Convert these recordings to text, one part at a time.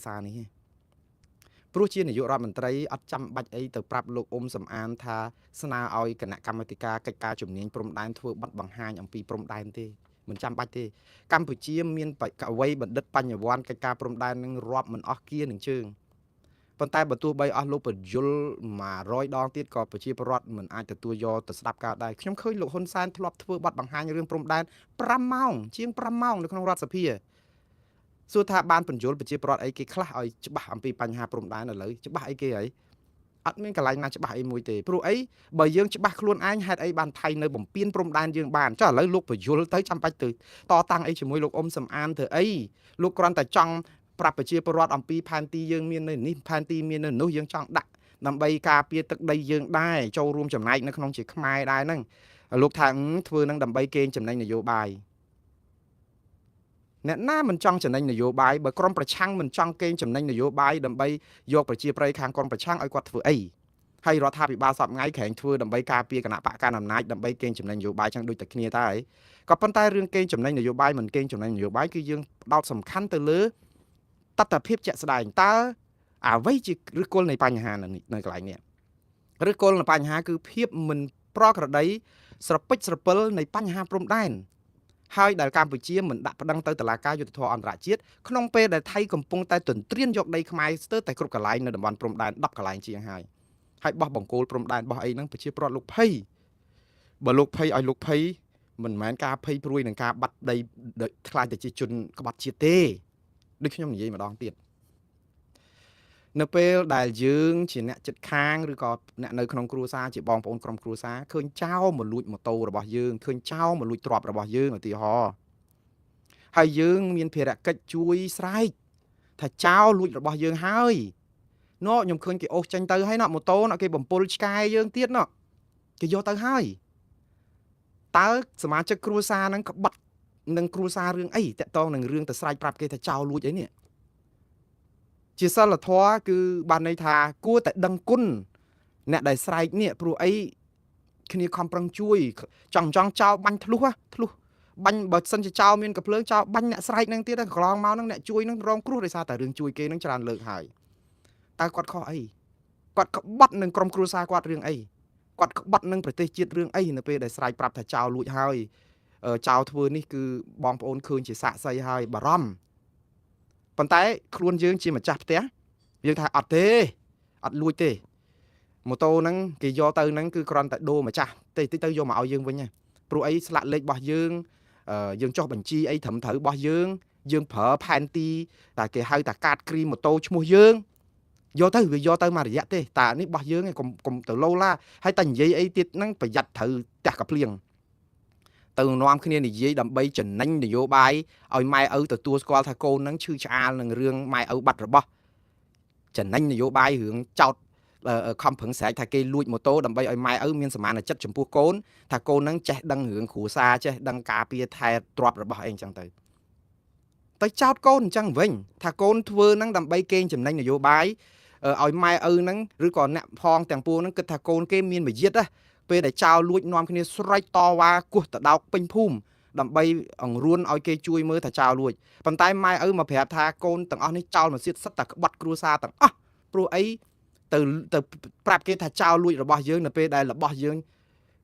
សារនេះព្រោះជានាយករដ្ឋមន្ត្រីអត់ចាំបាច់អីទៅប្រាប់លោកអ៊ុំសំអានថាស្នើឲ្យគណៈកម្មាធិការកិច្ចការជំនាញព្រំដែនធ្វើប័ណ្ណបង្ហាញអំពីព្រំដែនទេមិនចាំបាច់ទេកម្ពុជាមានអ្វីបណ្ឌិតបញ្ញវន្តកិច្ចការព្រំដែននឹងរាប់មិនអស់គៀនឹងជើងប៉ុន្តែបើទោះបីអស់លោកបញ្យល100ដងទៀតក៏ប្រជាពលរដ្ឋមិនអាចទទួលយកទៅស្ដាប់ការដែរខ្ញុំឃើញលោកហ៊ុនសែនធ្លាប់ធ្វើប័ណ្ណបង្ហាញរឿងព្រំដែន5ម៉ោងជាង5ម៉ោងនៅក្នុងរដ្ឋសភាសួរថាបានបញ្យលប្រជាពលរដ្ឋអីគេខ្លះឲ្យច្បាស់អំពីបញ្ហាព្រំដែនឥឡូវច្បាស់អីគេហើយអត់មានកន្លែងណាច្បាស់អីមួយទេព្រោះអីបើយើងច្បាស់ខ្លួនឯងហេតុអីបានថៃនៅបំពេញព្រំដែនយើងបានចុះឥឡូវលោកបញ្យលទៅចាំបាច់ទៅតតាំងអីជាមួយលោកអ៊ុំសំអានធ្វើអីលោកគ្រាន់តែចង់ប្រាប់ប្រជាពលរដ្ឋអំពីផែនទីយើងមាននៅនេះផែនទីមាននៅនោះយើងចង់ដាក់ដើម្បីការពារទឹកដីយើងដែរចូលរួមចំណែកនៅក្នុងជាខ្មែរដែរហ្នឹងលោកថាធ្វើនឹងដើម្បីកេងចំណេញនយោបាយអ្នកណាមិនចង់ចំណេញនយោបាយបើក្រុមប្រឆាំងមិនចង់កេងចំណេញនយោបាយដើម្បីយកប្រជាប្រិយខាងក្រុមប្រឆាំងឲ្យគាត់ធ្វើអីហើយរដ្ឋាភិបាលសពថ្ងៃក្រែងធ្វើដើម្បីការពារគណៈបកកណ្ដាលអំណាចដើម្បីកេងចំណេញនយោបាយចឹងដូចតែគ្នាតើហើយក៏ប៉ុន្តែរឿងកេងចំណេញនយោបាយមិនកេងចំណេញនយោបាយគឺយើងផ្ដោតសំខាន់ទៅលើតថភាពជាក់ស្ដែងតើអ្វីជាឫសគល់នៃបញ្ហានៅកន្លែងនេះឫសគល់នៃបញ្ហាគឺភាពមិនប្រក្រតីស្រពេចស្រពិលនៃបញ្ហាព្រំដែនហើយដែលកម្ពុជាមិនដាក់ប្តឹងទៅតុលាការយុត្តិធម៌អន្តរជាតិក្នុងពេលដែលថៃកំពុងតែទន្ទ្រានយកដីខ្មែរស្ទើរតែគ្រប់កន្លែងនៅតំបន់ព្រំដែន10កន្លែងជាងហើយបោះបង្គោលព្រំដែនបោះអីហ្នឹងប្រជាពលរដ្ឋលោកភ័យបើលោកភ័យឲ្យលោកភ័យមិនមែនការភ័យព្រួយនឹងការបាត់ដីខ្លាចតែជាជនក្បត់ជាតិទេដូចខ្ញុំនិយាយម្ដងទៀតនៅពេលដែលយើងជាអ្នកចិត្តខាងឬក៏អ្នកនៅក្នុងគ្រួសារជាបងប្អូនក្រុមគ្រួសារឃើញចោលមកលួចម៉ូតូរបស់យើងឃើញចោលមកលួចទ្រព្យរបស់យើងឧទាហរណ៍ហើយយើងមានភារកិច្ចជួយស្រែកថាចោលលួចរបស់យើងហើយខ្ញុំឃើញគេអូសចេញទៅហើយម៉ូតូគេបំពុលឆ្កែយើងទៀតគេយកទៅហើយតើសមាជិកគ្រួសារហ្នឹងក្បត់នឹងគ្រួសាររឿងអីតកតងនឹងរឿងទៅស្រែកប្រាប់គេថាចោលលួចអីនេះជាសិលធម៌គឺបានន័យថាគួរតែដឹងគុណអ្នកដែលស្រែកនេះព្រោះអីគ្នាខំប្រឹងជួយចង់ចោលបាញ់ធ្លុះបាញ់បើសិនជាចោលមានកភ្លើងចោលបាញ់អ្នកស្រែកហ្នឹងទៀតកន្លងមកហ្នឹងអ្នកជួយហ្នឹងរងគ្រោះដោយសារតែរឿងជួយគេហ្នឹងច្រើនលើកហើយតើគាត់ខុសអីគាត់ក្បត់នឹងក្រុមគ្រួសារគាត់រឿងអីគាត់ក្បត់នឹងប្រទេសជាតិរឿងអីនៅពេលដែលស្រែកប្រាប់ថាចោលលួចហើយចោលធ្វើនេះគឺបងប្អូនឃើញជាសាក្សីហើយបារម្ភប៉ុន្តែខ្លួនយើងជាម្ចាស់ផ្ទះយើងថាអត់ទេអត់លួចទេម៉ូតូហ្នឹងគេយកទៅហ្នឹងគឺគ្រាន់តែដូរម្ចាស់តិចទៅយកមកឲ្យយើងវិញព្រោះអីស្លាកលេខរបស់យើងយើងចុះបញ្ជីអីត្រឹមត្រូវរបស់យើងប្រើផែនទីតែគេហៅថាកាតគ្រីម៉ូតូឈ្មោះយើងយកទៅវាយកទៅមករយៈទេតានេះរបស់យើងកុំទៅឡូឡាហើយតែនិយាយអីទៀតហ្នឹងប្រយ័ត្នត្រូវផ្ទះកាភ្លៀងទៅនាំគ្នានិយាយដើម្បីចំណេញនយោបាយឲ្យម៉ែឪទទួលស្គាល់ថាកូនហ្នឹងឈឺឆ្អាលនឹងរឿងម៉ែឪបាត់របស់ចំណេញនយោបាយរឿងចោតខំប្រឹងស្រែកថាគេលួចម៉ូតូដើម្បីឲ្យម៉ែឪមានសមានចិត្តចំពោះកូនថាកូនហ្នឹងចេះដឹងរឿងគ្រួសារចេះដឹងការពារថែទ្រព្យរបស់អីអញ្ចឹងទៅចោតកូនអញ្ចឹងវិញថាកូនធ្វើហ្នឹងដើម្បីកេងចំណេញនយោបាយឲ្យម៉ែឪហ្នឹងឬក៏អ្នកផងទាំងពួងហ្នឹងគិតថាកូនគេមានវិយិតពេលដែលចោលលួចនាំគ្នាស្រែកតវ៉ាគោះតដោកពេញភូមិដើម្បីអង្រួនឲ្យគេជួយមើលថាចោលលួចប៉ុន្តែម៉ែឪមកប្រាប់ថាកូនទាំងអស់នេះចោលមកសៀតសិតតែក្បត់គ្រួសារទាំងអស់ព្រោះអីទៅប្រាប់គេថាចោលលួចរបស់យើងនៅពេលដែលរបស់យើង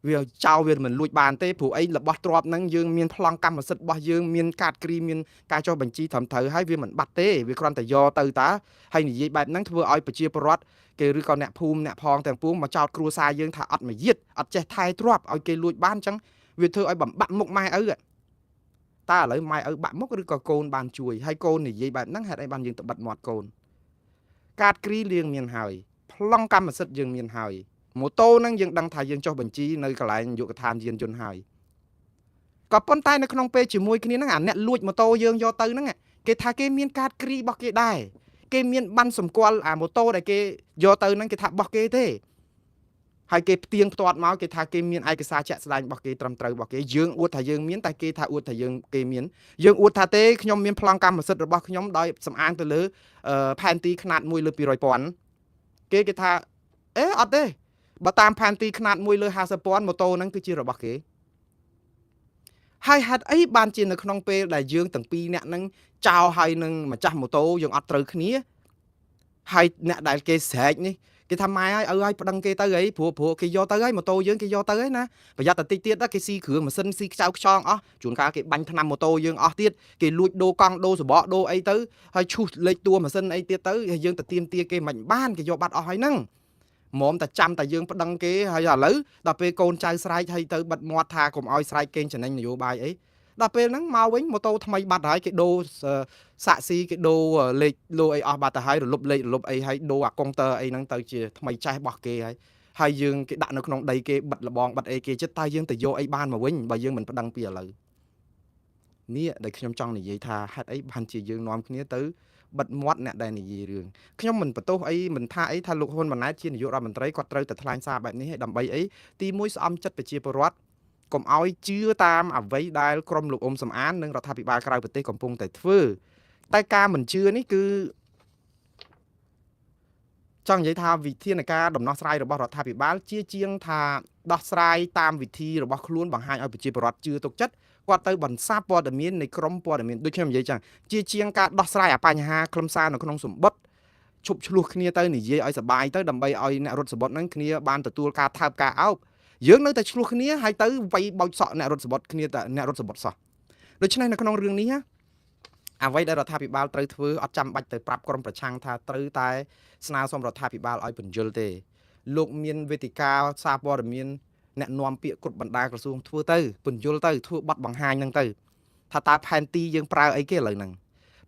វាចោលវាមិនលួចបានទេព្រោះអីរបស់ទ្រព្យហ្នឹងយើងមានប្លង់កម្មសិទ្ធិរបស់យើងមានកាតគ្រីមានការចុះបញ្ជីត្រឹមត្រូវហើយវាមិនបាត់ទេវាគ្រាន់តែយកទៅតាហើយនិយាយបែបហ្នឹងធ្វើឲ្យប្រជាពលរដ្ឋគេឬក៏អ្នកភូមិអ្នកផងទាំងពួងមកចោតគ្រួសារយើងថាអត់មកយិតអត់ចេះថែទ្រព្យឲ្យគេលួចបានអញ្ចឹងវាធ្វើឲ្យបំបាក់មុខម៉ែឪតើឥឡូវម៉ែឪបាក់មុខឬក៏កូនបានជួយហើយកូននិយាយបែបហ្នឹងហេតុអីបានយើងទៅបិទមាត់កូនកាតគ្រីយើងមានហើយប្លង់កម្មសិទ្ធិយើងមានហើយម៉ូតូហ្នឹងយើងដឹងថាយើងចុះបញ្ជីនៅកន្លែងយុគឋានយានយន្តហើយក៏ប៉ុន្តែនៅក្នុងពេលជាមួយគ្នាហ្នឹងអាអ្នកលួចម៉ូតូយើងយកទៅហ្នឹងគេថាគេមានកាតគ្រីរបស់គេដែរគេមានប័ណ្ណសម្គាល់អាម៉ូតូដែលគេយកទៅហ្នឹងគេថារបស់គេទេហើយគេផ្ទៀងផ្ទាត់មកគេថាគេមានឯកសារជាក់ស្ដែងរបស់គេត្រឹមត្រូវរបស់គេយើងអួតថាយើងមានតែគេថាអួតថាគេមានយើងអួតថាទេខ្ញុំមានប្លង់កម្មសិទ្ធិរបស់ខ្ញុំដោយសំអាងទៅលើផែនទីຂະຫນាត1លើ200,000គេថាអត់ទេបើតាមផែនទីຂະຫນាត1លើ50,000ម៉ូតូហ្នឹងគឺជារបស់គេ ហើយហេតុអីបានជានៅក្នុងពេលដែលយើងទាំងពីរអ្នកហ្នឹងចោលហើយនឹងម្ចាស់ម៉ូតូយើងអត់ត្រូវគ្នាហើយអ្នកដែលគេស្រែកនេះគេថាម៉ែឲ្យឲ្យប្តឹងគេទៅអីព្រោះគេយកទៅហើយម៉ូតូយើងគេយកទៅហើយណាប្រយ័ត្នតែតិចទៀតគេស៊ីគ្រឿងម៉ាស៊ីនស៊ីខ្ចៅខ្ចងអស់ជួនកាលគេបាញ់ថ្នាំម៉ូតូយើងអស់ទៀតគេលួចដូរកង់ដូរសបកដូរអីទៅហើយឈូសលេខតួម៉ាស៊ីនអីទៀតទៅហើយយើងទៅទៀមទាគេមិនបានគេយកបាត់អស់ហើយហ្នឹងហ្មងតែចាំតែយើងប្តឹងគេហើយឥឡូវដល់ពេលកូនចៅស្រែកហើយទៅបិទមាត់ថាកុំឲ្យស្រែកកេងចំណេញនយោបាយអីដល់ពេលហ្នឹងមកវិញម៉ូតូថ្មីបាត់ហើយគេដូរសាក់ស៊ីគេដូរលេខលោអីអស់បាត់ទៅហើយរលប់លេខរលប់អីហើយដូរអាកុងទ័រអីហ្នឹងទៅជាថ្មីចេះរបស់គេហើយយើងគេដាក់នៅក្នុងដីគេបិទលបងបិទអីគេចិត្តតែយើងទៅយកអីបានមកវិញបើយើងមិនប្តឹងពីឥឡូវនេះដែលខ្ញុំចង់និយាយថាហេតុអីបានជាយើងនាំគ្នាទៅបិទមាត់អ្នកដែលនិយាយរឿងខ្ញុំមិនបន្ទោសអីមិនថាអីថាលោកហ៊ុនម៉ាណែតជានាយករដ្ឋមន្ត្រីគាត់ត្រូវតែថ្លែងសារបែបនេះឲ្យដើម្បីអីទីមួយស្អំចិត្តប្រជាពលរដ្ឋកុំឲ្យជឿតាមអ្វីដែលក្រុមលោកអ៊ុំសំអាននិងរដ្ឋាភិបាលក្រៅប្រទេសកំពុងតែធ្វើតែការមិនជឿនេះគឺចង់និយាយថាវិធានការដំណោះស្រាយរបស់រដ្ឋាភិបាលជាងថាដោះស្រាយតាមវិធីរបស់ខ្លួនបង្ហាញឲ្យប្រជាពលរដ្ឋជឿទុកចិត្តគាត់ទៅបន្សាបព័ត៌មាននៃក្រមព័ត៌មានដូចខ្ញុំនិយាយចឹងជាងការដោះស្រាយអាបញ្ហាខ្លឹមសារនៅក្នុងសម្បត្តិឈប់ឆ្លោះគ្នាទៅនិយាយឲ្យសបាយទៅដើម្បីឲ្យអ្នករត់សម្បត្តិហ្នឹងគ្នាបានទទួលការថើបការអោបយើងនៅតែឆ្លោះគ្នាហើយទៅវាយបោចសក់អ្នករត់សម្បត្តិគ្នាតែអ្នករត់សម្បត្តិសោះដូច្នេះនៅក្នុងរឿងនេះអ្វីដែលរដ្ឋាភិបាលត្រូវធ្វើអត់ចាំបាច់ទៅប្រាប់ក្រុមប្រឆាំងថាត្រូវតែស្នើសុំរដ្ឋាភិបាលឲ្យពន្យល់ទេលោកមានវេទិកាសារព័ត៌មានអ្នកនាំពាក្យគ្រប់បណ្ដាក្រសួងធ្វើទៅពន្យល់ទៅធ្វើប័ណ្ណបង្ហាញហ្នឹងទៅថាតើផែនទីយើងប្រើអីគេឥឡូវហ្នឹង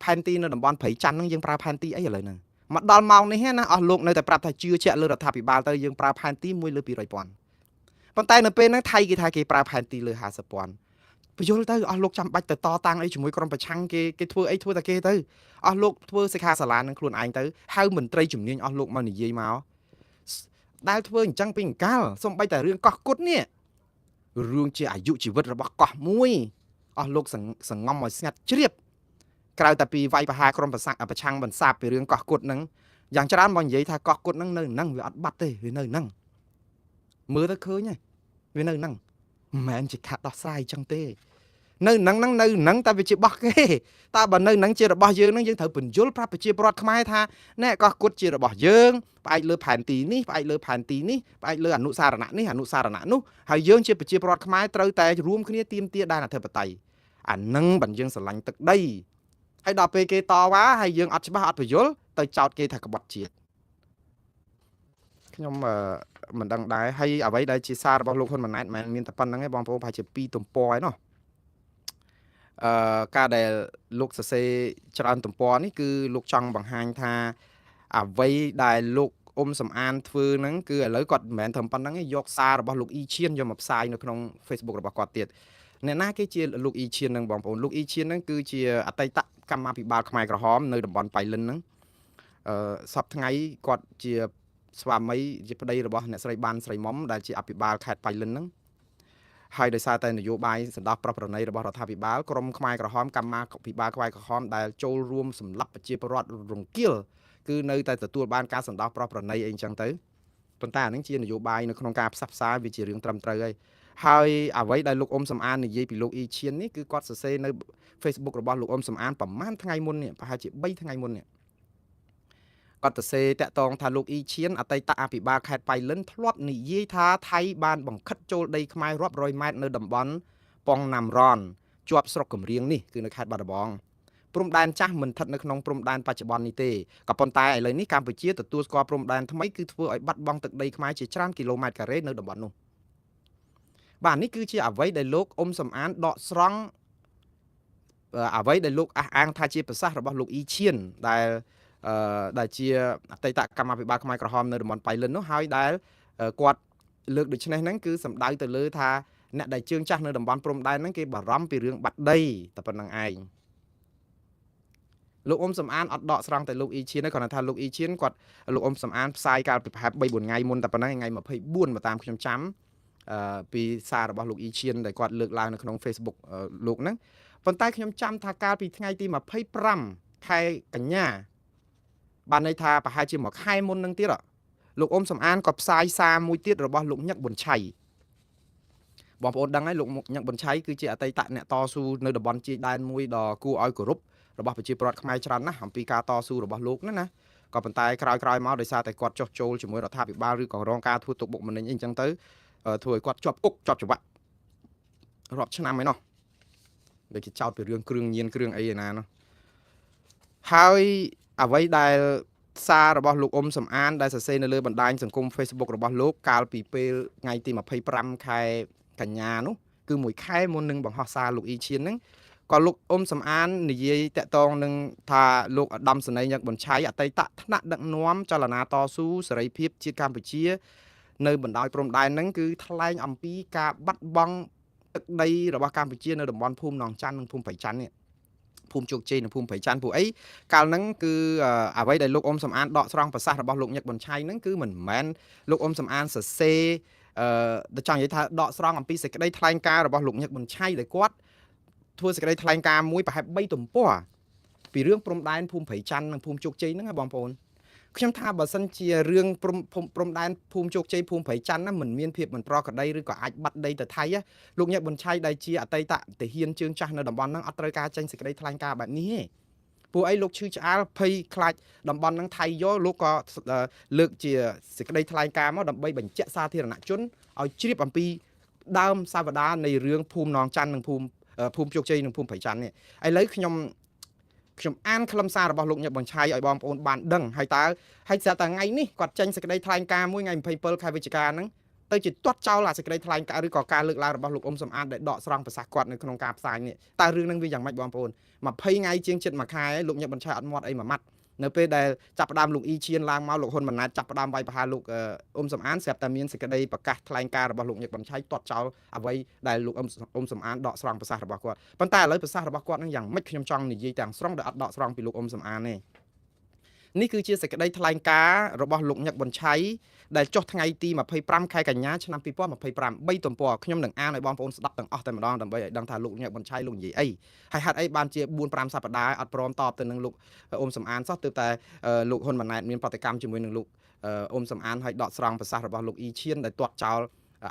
ផែនទីនៅតំបន់ព្រៃច័ន្ទហ្នឹងយើងប្រើផែនទីអីឥឡូវហ្នឹងមកដល់ម៉ោងនេះណាអស់លោកនៅតែប្រាប់ថាជឿជាក់លើរដ្ឋាភិបាលទៅយើងប្រើផែនទី1លើ200,000ប៉ុន្តែនៅពេលហ្នឹងថៃគេថាគេប្រើផែនទីលើ50,000បញ្យល់ទៅអស់លោកចាំបាច់ទៅតតាំងអីជាមួយក្រុមប្រឆាំងគេធ្វើអីធ្វើតែគេទៅអស់លោកធ្វើសិក្ខាសាលានឹងខ្លួនឯងទៅហៅមន្ត្រីជំនាញអស់លោកមកនិយាយមកដែលធ្វើអញ្ចឹងពីអង្កលសំបីតែរឿងកោះគុតនេះរឿងជាអាយុជីវិតរបស់កោះមួយអស់លោកសងំឲ្យស្ងាត់ជ្រាបក្រៅតែពីវាយប្រហារក្រុមប្រឆាំងបន្សាបពីរឿងកោះគុតហ្នឹងយ៉ាងច្រើនមកនិយាយថាកោះគុតហ្នឹងនៅហ្នឹងវាអត់បាត់ទេវានៅហ្នឹងមើលទៅឃើញហើយវានៅហ្នឹងមិនមែនជាខាត់ដោះស្រាយអញ្ចឹងទេនៅហ្នឹងតែវាជារបស់គេតើបើនៅហ្នឹងជារបស់យើងហ្នឹងយើងត្រូវពន្យល់ប្រាប់ប្រជាពលរដ្ឋខ្មែរថាណែកោះគុតជារបស់យើងផ្អែកលើផែនទីនេះផ្អែកលើផែនទីនេះផ្អែកលើអនុសារណៈនេះអនុសារណៈនោះហើយយើងជាប្រជាពលរដ្ឋខ្មែរត្រូវតែរួមគ្នាទាមទារដែនអធិបតេយ្យអានឹងបើយើងស្រឡាញ់ទឹកដីហើយដល់ពេលគេតវ៉ាហើយយើងអត់ច្បាស់អត់ពន្យល់ទៅចោទគេថាក្បត់ជាតិខ្ញុំមិនដឹងដែរហើយអ្វីដែលជាសាររបស់លោកហ៊ុនម៉ាណែតមិនមានតែប៉ុណ្្នឹងទេបងប្អូនប្រហែលជា2ទំព័រឯណោះការដែលលោកសរសេរច្រើនទំព័រនេះគឺលោកចង់បង្ហាញថាអ្វីដែលលោកអ៊ុំសំអានធ្វើហ្នឹងគឺឥឡូវគាត់មិនមែនត្រឹមប៉ុណ្្នឹងទេយកសាររបស់លោកអ៊ីឈៀនយកមកផ្សាយនៅក្នុង Facebook របស់គាត់ទៀតអ្នកណាគេជាលោកអ៊ីឈៀនហ្នឹងបងប្អូនលោកអ៊ីឈៀនហ្នឹងគឺជាអតីតកម្មាភិបាលខ្មែរក្រហមនៅតំបន់ប៉ៃលិនហ្នឹងសប្តាហ៍ថ្ងៃគាត់ជាស្វាមីជាប្តីរបស់អ្នកស្រីបានស្រីមុំដែលជាអភិបាលខេត្តប៉ៃលិនហ្នឹងហើយដោយសារតែនយោបាយសណ្ដោះប្រប្រណីរបស់រដ្ឋាភិបាលក្រមខ្មែរក្រហមកម្មាភិបាលខ្មែរក្រហមដែលចូលរួមសម្លាប់ប្រជាពលរដ្ឋរង្គាលគឺនៅតែទទួលបានការសណ្ដោះប្រប្រណីអីអញ្ចឹងទៅប៉ុន្តែអានឹងជានយោបាយនៅក្នុងការផ្សះផ្សាវាជារឿងត្រឹមត្រូវហើយអ្វីដែលលោកអ៊ុំសំអាននិយាយពីលោកអ៊ីឈៀននេះគឺគាត់សរសេរនៅ Facebook របស់លោកអ៊ុំសំអានប្រហែលថ្ងៃមុននេះប្រហែលជា3ថ្ងៃមុននេះគាត់ទៅសេតាក់តងថាលោកអ៊ីឈៀនអតីតអភិបាលខេត្តប៉ៃលិនធ្លាប់និយាយថាថៃបានបង្ខិតចូលដីខ្មែររាប់រយម៉ែត្រនៅតំបន់ប៉ងណាំរ៉នជាប់ស្រុកកំរៀងនេះគឺនៅខេត្តបាត់ដំបងព្រំដែនចាស់មិនស្ថិតនៅក្នុងព្រំដែនបច្ចុប្បន្ននេះទេក៏ប៉ុន្តែឥឡូវនេះកម្ពុជាទទួលស្គាល់ព្រំដែនថ្មីគឺធ្វើឲ្យបាត់បង់ទឹកដីខ្មែរជាច្រើនគីឡូម៉ែត្រការ៉េនៅតំបន់នោះបាទនេះគឺជាអ្វីដែលលោកអ៊ុំសំអានដកស្រង់អ្វីដែលលោកអះអាងថាជាប្រសាសន៍របស់លោកអ៊ីឈៀនដែលជាអតីតកម្មាភិបាលខ្មែរក្រហមនៅតំបន់ប៉ៃលិននោះហើយដែលគាត់លើកដូច្នេះហ្នឹងគឺសំដៅទៅលើថាអ្នកដែលជើងចាស់នៅតំបន់ព្រំដែនហ្នឹងគេបារម្ភពីរឿងបាត់ដីតែប៉ុណ្្នឹងឯងលោកអ៊ុំសំអានអត់ដកស្រង់តែលោកអ៊ីឈៀនទេគាត់ថាលោកអ៊ីឈៀនគាត់លោកអ៊ុំសំអានផ្សាយកាលពីប្រហែល 3-4 ថ្ងៃមុនតែប៉ុណ្ណឹងថ្ងៃ24មកតាមខ្ញុំចាំពីសាររបស់លោកអ៊ីឈៀនដែលគាត់លើកឡើងនៅក្នុង Facebook លោកហ្នឹងប៉ុន្តែខ្ញុំចាំថាកាលពីថ្ងៃទី25ខែកញ្ញាបានន័យថាប្រហែលជាមួយខែមុននឹងទៀតលោកអ៊ុំសំអានក៏ផ្សាយសារមួយទៀតរបស់លោកញឹកប៊ុនឆៃ បងប្អូនដឹងហើយលោកញឹកប៊ុនឆៃគឺជាអតីតអ្នកតស៊ូនៅតំបន់ជាយដែនមួយដ៏គួរឲ្យគោរពរបស់ប្រជាពលរដ្ឋខ្មែរច្រើនណាស់អំពីការតស៊ូរបស់លោកណាក៏ប៉ុន្តែក្រោយមកដោយសារតែគាត់ចុះចូលជាមួយរដ្ឋាភិបាលឬក៏រងការធ្វើទុកបុកម្នេញអីចឹងទៅធ្វើឲ្យគាត់ជាប់គុកជាប់ច្បាប់រាប់ឆ្នាំហើយនោះដូចគេចោទពីរឿងគ្រឿងញៀនគ្រឿងអីឯណានោះហើយអ្វីដែលសាររបស់លោកអ៊ុំសំអានដែលសរសេរនៅលើបណ្ដាញសង្គម Facebook របស់លោកកាលពីពេលថ្ងៃទី25ខែកញ្ញានោះគឺមួយខែមុននឹងបង្ហោះសារលោកអ៊ីឈៀនហ្នឹងក៏លោកអ៊ុំសំអាននិយាយតាក់ទងនឹងថាលោកឧត្តមសេនីយ៍ញឹកប៊ុនឆៃអតីតថ្នាក់ដឹកនាំចលនាតស៊ូសេរីភាពជាតិកម្ពុជានៅបណ្ដោយព្រំដែនហ្នឹងគឺថ្លែងអំពីការបាត់បង់ទឹកដីរបស់កម្ពុជានៅតំបន់ភូមិនងច័ន្ទនិងភូមិប្រៃច័ន្ទនេះភូមិជោគជ័យនិងភូមិប្រៃច័ន្ទពួកអីកាលហ្នឹងគឺអ្វីដែលលោកអ៊ុំសំអានដកស្រង់ប្រសាសន៍របស់លោកញឹកប៊ុនឆៃហ្នឹងគឺមិនមែនលោកអ៊ុំសំអានសរសេរចង់និយាយថាដកស្រង់អំពីសេចក្តីថ្លែងការណ៍របស់លោកញឹកប៊ុនឆៃដែលគាត់ធ្វើសេចក្តីថ្លែងការណ៍មួយប្រហែល3ទំព័រពីរឿងព្រំដែនភូមិប្រៃច័ន្ទនិងភូមិជោគជ័យហ្នឹងបងប្អូនខ្ញុំថាបើសិនជារឿងព្រំដែនភូមិជោគជ័យភូមិប្រៃច័ន្ទណាមិនមានភាពមិនប្រក្រតីឬក៏អាចបាត់ដីទៅថៃលោកញឹកប៊ុនឆៃដែលជាអតីតទាហានជើងចាស់នៅតំបន់ហ្នឹងអត់ត្រូវការចេញសេចក្តីថ្លែងការណ៍បែបនេះទេពួកអីលោកឈឺឆ្អាលភ័យខ្លាចតំបន់ហ្នឹងថៃយកលោកក៏លើកជាសេចក្តីថ្លែងការណ៍មកដើម្បីបញ្ជាក់សាធារណជនឲ្យជ្រាបអំពីដើមសាវតានៃរឿងភូមិនងច័ន្ទនិងភូមិជោគជ័យនិងភូមិប្រៃច័ន្ទនេះឥឡូវខ្ញុំអានខ្លឹមសាររបស់លោកញឹកប៊ុនឆៃឲ្យបងប្អូនបានដឹងហើយស្រាប់តែថ្ងៃនេះគាត់ចេញសេចក្តីថ្លែងការណ៍មួយថ្ងៃ27ខែវិច្ឆិកាហ្នឹងទៅជាទាត់ចោលអាសេចក្តីថ្លែងការណ៍ឬក៏ការលើកឡើងរបស់លោកអ៊ុំសំអានដែលដកស្រង់ប្រសាសន៍គាត់នៅក្នុងការផ្សាយនេះតើរឿងហ្នឹងវាយ៉ាងម៉េចបងប្អូន20ថ្ងៃជាងជិត1ខែលោកញឹកប៊ុនឆៃអត់មាត់អីមួយម៉ាត់នៅពេលដែលចាប់ផ្ដើមលោកអ៊ីឈៀនឡើងមកលោកហ៊ុនម៉ាណែតចាប់ផ្ដើមវាយប្រហារលោកអ៊ុំសំអានស្រាប់តែមានសេចក្តីប្រកាសថ្លែងការណ៍របស់លោកញឹកប៊ុនឆៃទាត់ចោលអ្វីដែលលោកអ៊ុំសំអានដកស្រង់ប្រសាសន៍របស់គាត់ប៉ុន្តែឥឡូវប្រសាសន៍របស់គាត់នឹងយ៉ាងម៉េចខ្ញុំចង់និយាយទាំងស្រុងដែលអត់ដកស្រង់ពីលោកអ៊ុំសំអានទេនេះគឺជាសេចក្តីថ្លែងការណ៍របស់លោកញឹកប៊ុនឆៃដែលចុះថ្ងៃទី25ខែកញ្ញាឆ្នាំ2025 3ទំព័រខ្ញុំនឹងអានឲ្យបងប្អូនស្ដាប់ទាំងអស់តែម្ដងដើម្បីឲ្យដឹងថាលោកញឹកប៊ុនឆៃលោកនិយាយអីហើយហេតុអីបានជា4-5សប្ដាហ៍អត់ព្រមតបទៅនឹងលោកអ៊ុំសំអានសោះទើបតែលោកហ៊ុនម៉ាណែតមានប្រតិកម្មជាមួយនឹងលោកអ៊ុំសំអានឲ្យដកស្រង់ប្រសាសន៍របស់លោកអ៊ីឈៀនដែលទាត់ចោល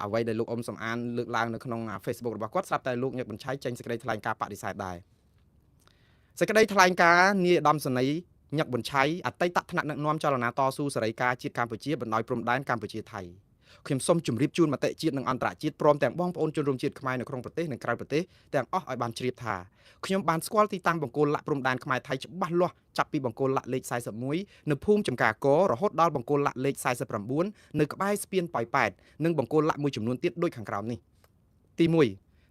អ្វីដែលលោកអ៊ុំសំអានលើកឡើងនៅក្នុង Facebook របស់គាត់ស្រាប់តែលោកញឹកប៊ុនឆៃចេញសេចក្តីថ្លែងការណ៍បដិសេធដែរសេចក្តីថ្លែងការណ៍នាយឧត្តមសេនីយ៍ញឹកប៊ុនឆៃអតីតថ្នាក់ដឹកនាំចលនាតស៊ូសេរីការជាតិកម្ពុជាបណ្ដោយព្រំដែនកម្ពុជាថៃខ្ញុំសូមជម្រាបជូនមតិជាតិនិងអន្តរជាតិព្រមទាំងបងប្អូនជនរួមជាតិខ្មែរនៅក្នុងប្រទេសនិងក្រៅប្រទេសទាំងអស់ឲ្យបានជ្រាបថាខ្ញុំបានស្គាល់ទីតាំងបង្គោលលាក់ព្រំដែនខ្មែរថៃច្បាស់លាស់ចាប់ពីបង្គោលលាក់លេខ41នៅភូមិចំការករហូតដល់បង្គោលលាក់លេខ49នៅក្បែរស្ពានប៉ោយប៉ែតនិងបង្គោលលាក់មួយចំនួនទៀតដូចខាងក្រោមនេះទី1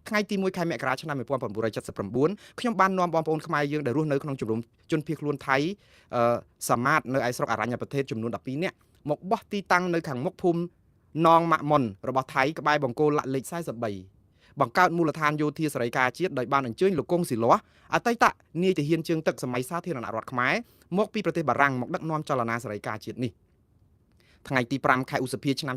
ថ្ងៃទី1ខែមករាឆ្នាំ1979ខ្ញុំបាននាំបងប្អូនខ្មែរយើងដែលរស់នៅក្នុងជំរំជនភៀសខ្លួនថៃសាមាតនៅឯស្រុកអរញ្ញប្រទេសចំនួន12នាក់មកបោះទីតាំងនៅខាងមុខភូមិនងម៉ាក់មុនរបស់ថៃក្បែរបង្គោលលាក់លេខ43បង្កើតមូលដ្ឋានយោធាសេរីការជាតិដោយបានអញ្ជើញលោកកុងស៊ីលាស់អតីតនាយទាហានជើងទឹកសម័យសាធារណរដ្ឋខ្មែរមកពីប្រទេសបារាំងមកដឹកនាំចលនាសេរីការជាតិនេះថ្ងៃទី5ខែឧសភាឆ្នាំ